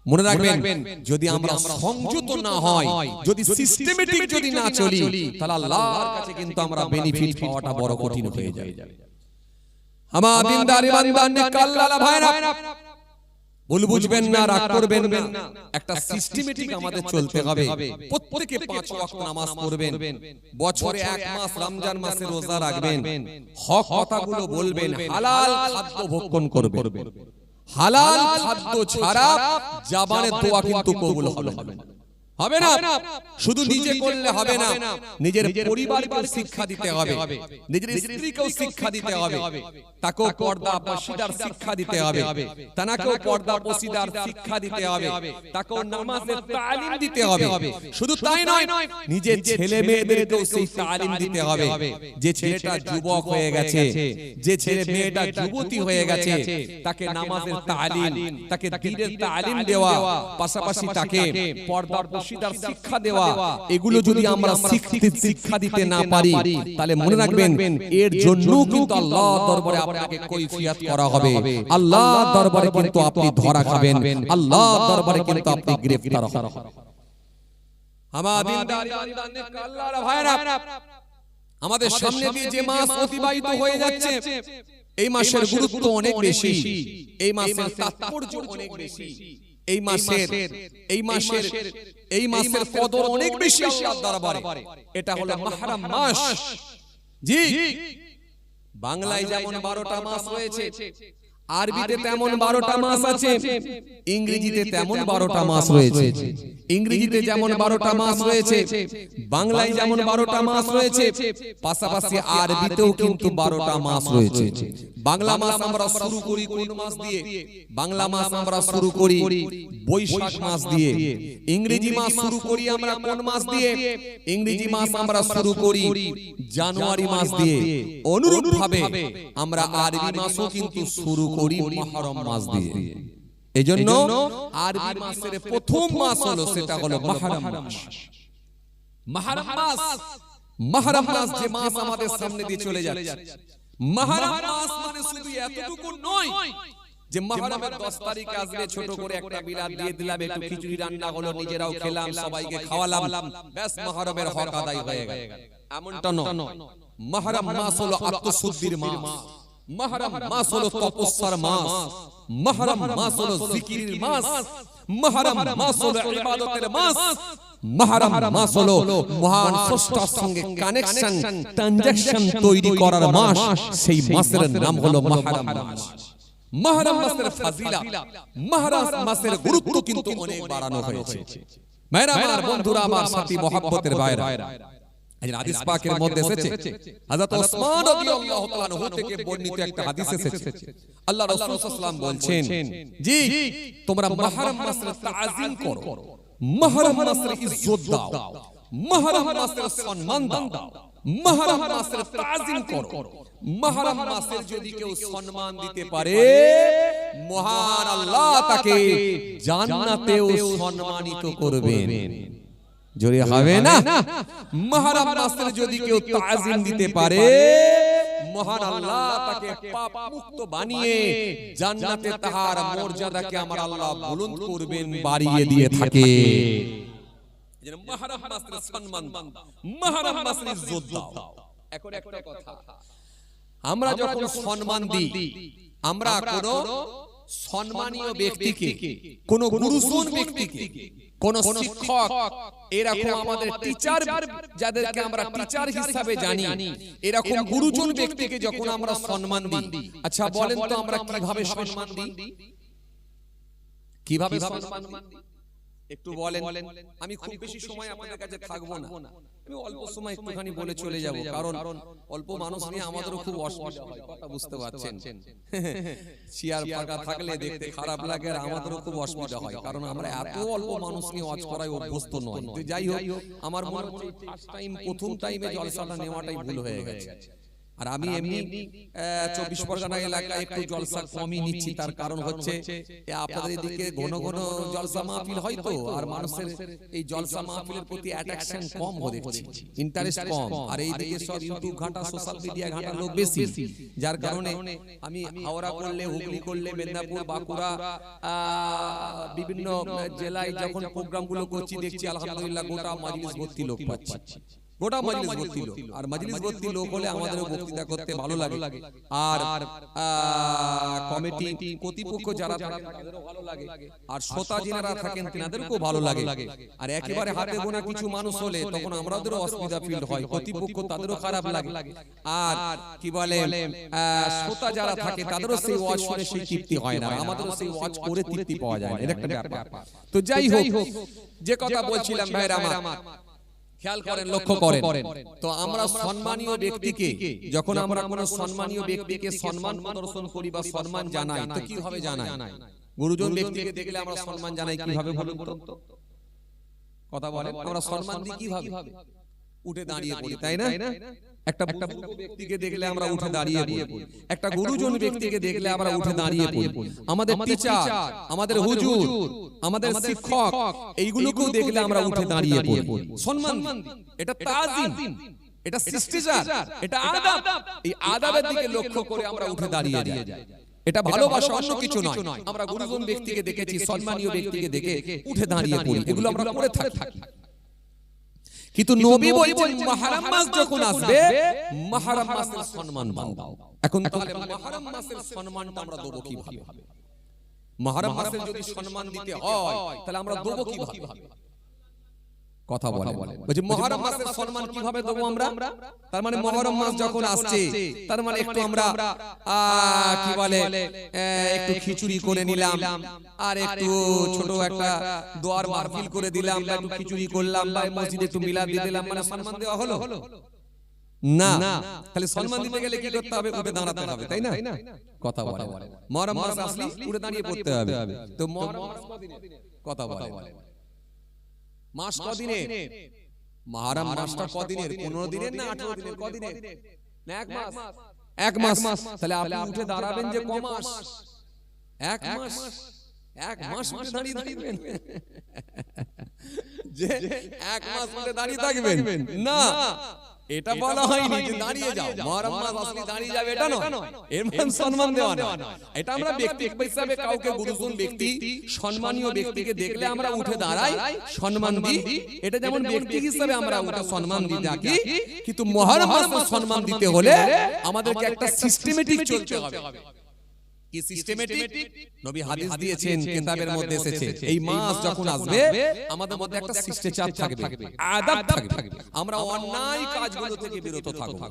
মনে রাখবেন যদি আমরা সংযত না হয়, যদি সিস্টেমেটিক যদি না চলি, তাহলে আল্লাহর কাছে কিন্তু আমরা বেনিফিট পাওয়াটা বড় কঠিন হয়ে যায়। আমার দিনদার ইমানদার নেক আল্লাহর ভাইরা, ভুল বুঝবেন না, রাগ করবেন না। একটা সিস্টেমেটিক আমাদের চলতে হবে। প্রত্যেকে 5 ওয়াক্ত নামাজ পড়বেন, বছরে 1 মাস রমজান মাসে রোজা রাখবেন, হক কথাগুলো বলবেন, হালাল খাদ্য ভক্ষণ করবেন। হালাল খাদ্য ছাড়া জাবানের দোয়া কিন্তু কবুল হবে না। শুধু নিজে করলে হবে না, নিজের পরিবারকে শিক্ষা দিতে হবে, নিজের স্ত্রীকেও শিক্ষা দিতে হবে, তাকেও পর্দা পশিদার শিক্ষা দিতে হবে, তানাকেও পর্দা পশিদার শিক্ষা দিতে হবে, তাকেও নামাজের তালিম দিতে হবে। শুধু তাই নয়, নিজের ছেলে মেয়েদেরকেও সেই তালিম দিতে হবে। যে ছেলেটা যুবক হয়ে গেছে, যে ছেলে মেয়েটা যুবতী হয়ে গেছে, তাকে নামাজের তালিম, তাকে দ্বীনের তালিম দেওয়া, পাশাপাশি তাকে পর্দা পশিদার শিক্ষা দেওয়া। এগুলো যদি আমরা শিক্ষা দিতে না পারি, তাহলে মনে রাখবেন এর জন্য কিন্তু আল্লাহর দরবারে আপনাকে কৈফিয়ত করা হবে, আল্লাহর দরবারে কিন্তু আপনি ধরা খাবেন, আল্লাহর দরবারে কিন্তু আপনি গ্রেফতার হবেন। আমাদের আল্লাহর ভাইরা, আমাদের সামনে দিয়ে যে মাস অতিবাহিত হয়ে যাচ্ছে, এই মাসের গুরুত্ব অনেক বেশি, এই মাসের তাৎপর্য অনেক বেশি, এই মাসের কদর অনেক বেশি আল্লাহর দরবারে। এটা হলো মুহররম মাস। জি, বাংলায় যেমন 12টা মাস রয়েছে, আরবিতে তেমন 12টা মাস আছে, ইংরেজিতে তেমন 12টা মাস রয়েছে। ইংরেজিতে যেমন 12টা মাস রয়েছে, বাংলায় যেমন 12টা মাস রয়েছে, পাশাপাশি আরবিতেও কিন্তু 12টা মাস রয়েছে। বাংলা মাস আমরা শুরু করি কোন মাস দিয়ে? বাংলা মাস আমরা শুরু করি বৈশাখ মাস দিয়ে। ইংরেজি মাস শুরু করি আমরা কোন মাস দিয়ে? ইংরেজি মাস আমরা শুরু করি জানুয়ারি মাস দিয়ে। অনুরূপভাবে আমরা আরবি মাসও কিন্তু শুরু করি মুহররম মাস দিয়ে। এজন্য আরবি মাসের প্রথম মাস হলো, সেটা হলো মুহররম মাস। মুহররম মাস, মুহররম মাস যে মাস আমাদের সামনে দিয়ে চলে যাচ্ছে, মুহররম মাস মানে শুধু এতটুকু নয় যে মুহররমের 10 তারিখ আসলে ছোট করে একটা বিলাত দিয়ে দিলাম, একটু খিচুড়ি রান্না হলো, নিজেরাও খেলাম, সবাইকে খাওয়ালাম, ব্যাস মুহররমের হক আদায় হয়ে গেল, এমনটা নয়। মুহররম মাস হলো আত্মশুদ্ধির মাস, মুহররম মাস হলো তপস্যার মাস, মুহররম মাস হলো জিকিরের মাস, মুহররম মাস হলো ইবাদতের মাস, মুহররম মাস হলো মহান স্রষ্টার সঙ্গে কানেকশন, ট্রানজাকশন তৈরি করার মাস। সেই মাসের নাম হলো মুহররম মাস। মুহররম মাসের ফজিলত, মুহররম মাসের গুরুত্ব কিন্তু অনেক বাড়ানো হয়েছে। মেরা আমার বন্ধুরা, আমার সাথী মহব্বতের ভাইরা, হাদিস পাকের মধ্যে এসেছে, হযরত ওসমান রাদিয়াল্লাহু তাআলা আনহু থেকে বর্ণিত একটা হাদিস এসেছে, আল্লাহ রাসূল সাল্লাল্লাহু আলাইহি ওয়াসাল্লাম বলছেন, জি তোমরা মুহররম মাসের তাআযীম করো, মুহররম মাসের ইজ্জত দাও, মুহররম মাসের সম্মান দাও, মুহররম মাসের তাআযীম করো। মুহররম মাসের যদি কেউ সম্মান দিতে পারে, মহান আল্লাহ তাকে জান্নাতেও সম্মানিত করবেন। জোরে হবে না? মুহররম মাসের যদি কেউ তাআযীম দিতে পারে, মহান আল্লাহ তাকে পাপ মুক্ত বানিয়ে জান্নাতে তাহার মর্যাদাকে আমার আল্লাহ বুলন্দ করবেন, বাড়িয়ে দিয়ে থাকে। যেন মুহররম মাসের সম্মান দাও, মুহররম মাসের ইজ্জত দাও। এখন একটা কথা, আমরা যখন সম্মান দিই, আমরা কোন সম্মানীয় ব্যক্তিকে, কোন গুরুজন ব্যক্তিকে, কোন শিক্ষক, এরকম আমাদের টিচার, যাদেরকে আমরা টিচার হিসাবে জানি, এরকম গুরুজন ব্যক্তিকে যখন আমরা সম্মান দিই, আচ্ছা বলেন তো আমরা কিভাবে সম্মান দিই? কিভাবে সম্মান দিই? একটু বলেন। আমি খুব বেশি সময় আপনাদের কাছে থাকবো না, আমি অল্প সময় একটুখানি বলে চলে যাব, কারণ অল্প মানুষ নিয়ে আমাদেরও খুব অসুবিধা হয়, কথা বুঝতে পারছেন। চেয়ার ফাঁকা থাকলে দেখতে খারাপ লাগে, আর আমাদেরও খুব অসুবিধা হয়, কারণ আমরা এত অল্প মানুষ নিয়ে ওয়াজ করায় অভ্যস্ত নই। তো যাই হোক, আমার মনে হচ্ছে ফার্স্ট টাইম, প্রথম টাইমে জলসাটা নেওয়াটাই ভুল হয়ে গেছে। আর আমি এমনি 24 পরগনা এলাকায় একটু জলসা কমই নিচ্ছি, তার কারণ হচ্ছে আপনাদের এদিকে ঘন ঘন জলসা মাহফিল হয় তো, আর মানুষের এই জলসা মাহফিলের প্রতি অ্যাট্রাকশন কম হয়ে দেখছি, ইন্টারেস্ট কম, আর এইদিকে সব ইউটিউব ঘাটা, সোশ্যাল মিডিয়া ঘাটা লোক বেশি, যার কারণে আমি হাওড়া করলে, হুগলি করলে, মেদিনীপুর, বাঁকুড়া, বিভিন্ন জেলায় যখন প্রোগ্রামগুলো করছি, দেখছি আলহামদুলিল্লাহ গোটা মাজলিস ভর্তি লোক পাচ্ছি, গোটা মাজলিস ভর্তি লোক। আর মাজলিস ভর্তি লোক হলে আমাদেরও বক্তৃতা করতে ভালো লাগে, আর কমিটি কর্তৃপক্ষ যারা থাকে তাদেরও ভালো লাগে, আর শ্রোতা যারা থাকেন তাদেরকেও ভালো লাগে। আর একেবারে হাতে গোনা কিছু মানুষ হলে তখন আমাদেরও অসুবিধা ফিল হয়, কর্তৃপক্ষ তাদেরও খারাপ লাগে, আর কি বলে শ্রোতা যারা থাকে তাদেরও সেই ওয়াজ শুনে সেই তৃপ্তি হয় না, আমাদেরও সেই ওয়াজ করে তৃপ্তি পাওয়া যায় না, এটা একটা ব্যাপার। তো যাই হোক, যে কথা বলছিলাম ভাইরা আমার, খেয়াল করেন, লক্ষ্য করেন। তো আমরা সম্মানীয় ব্যক্তিকে, যখন আমরা কোনো সম্মানীয় ব্যক্তিকে সম্মান প্রদর্শন করি বা সম্মান জানাই, তো কিভাবে জানাই? গুরুজন ব্যক্তিকে দেখলে আমরা সম্মান জানাই কিভাবে বলুন তো? কথা বলেন, আমরা সম্মান দিই কিভাবে? উঠে দাঁড়িয়ে পড়ি, তাই না? একটা ব্যক্তিকে দেখলে আমরা উঠে দাঁড়িয়ে পড়ি, একটা গুরুজন ব্যক্তিকে দেখলে আমরা উঠে দাঁড়িয়ে পড়ি, আমাদের টিচার, আমাদের হুজুর, আমাদের শিক্ষক, এইগুলোকেও দেখলে আমরা উঠে দাঁড়িয়ে পড়ি, সম্মান। এটা তাজিম, এটা শিষ্টাচার, এটা আদব। এই আদবের দিকে লক্ষ্য করে আমরা উঠে দাঁড়িয়ে যাই, এটা ভালোবাসা, অন্য কিছু নয়। আমরা গুরুজন ব্যক্তিকে দেখেছি, সম্মানীয় ব্যক্তিকে দেখে উঠে দাঁড়িয়ে পড়ি, এগুলো আমরা করে থাকি। কিন্তু নবী বলছেন মুহররম মাস যখন আসবে, মুহররম মাসের সম্মান দাও। এখন তাহলে মুহররম মাসের সম্মানটা আমরা দেব কিভাবে? মুহররম মাসের যদি সম্মান দিতে হয়, তাহলে আমরা দেব কিভাবে? কথা বলেন, বলছি মুহররম মাসের সম্মান কিভাবে দেব আমরা? তার মানে মুহররম মাস যখন আসছে, তার মানে একটু আমরা কি বলে, একটু খিচুড়ি করে নিলাম, আর একটু ছোট একটা দোয়ার মাহফিল করে দিলাম, বা একটু খিচুড়ি করলাম, বা মসজিদে একটু মিলাদ দিয়ে দিলাম, মানে সম্মান দেওয়া হলো না? তাহলে সম্মান দিতে গেলে কি করতে হবে? উঠে দাঁড়াতে হবে, তাই না? কথা বলেন, মুহররম মাস আসলে উঠে দাঁড়িয়ে পড়তে হবে। তো মুহররম মাস কদিনে? কথা বলেন, মাস কদিনে? মুহররম মাসটা কদিনের? 15 দিনের না 18 দিনের? কদিনের? না এক মাস? এক মাস। তাহলে আপনি উঠে দাঁড়াবেন যে ক মাস? এক মাস। এক মাস উঠে দাঁড়িয়ে থাকবেন? যে এক মাস উঠে দাঁড়িয়ে থাকবেন না, এটা বলা হয়নি যে দাঁড়িয়ে যাও, মুহররম মাস আসলে দাঁড়িয়ে যাবে, এটা নয়। এর মানে সম্মান দেওয়া না, এটা আমরা ব্যক্তি হিসেবে কাউকে গুরুজন ব্যক্তি, সম্মানীয় ব্যক্তিকে দেখলে আমরা উঠে দাঁড়াই, সম্মান দিই, এটা যেমন ব্যক্তি হিসেবে আমরা ওটা সম্মান দিই থাকি। কিন্তু মুহররম মাসের সম্মান দিতে হলে আমাদেরকে একটা সিস্টেমেটিক চলতে হবে। কি সিস্টেমেটিক? নবী হাদিস দিয়েছেন, কিতাবের মধ্যে এসেছে, এই মাস যখন আসবে আমাদের মধ্যে একটা শিষ্টাচার থাকবে, আদব থাকবে, আমরা অন্যায় কাজগুলো থেকে বিরত থাকব।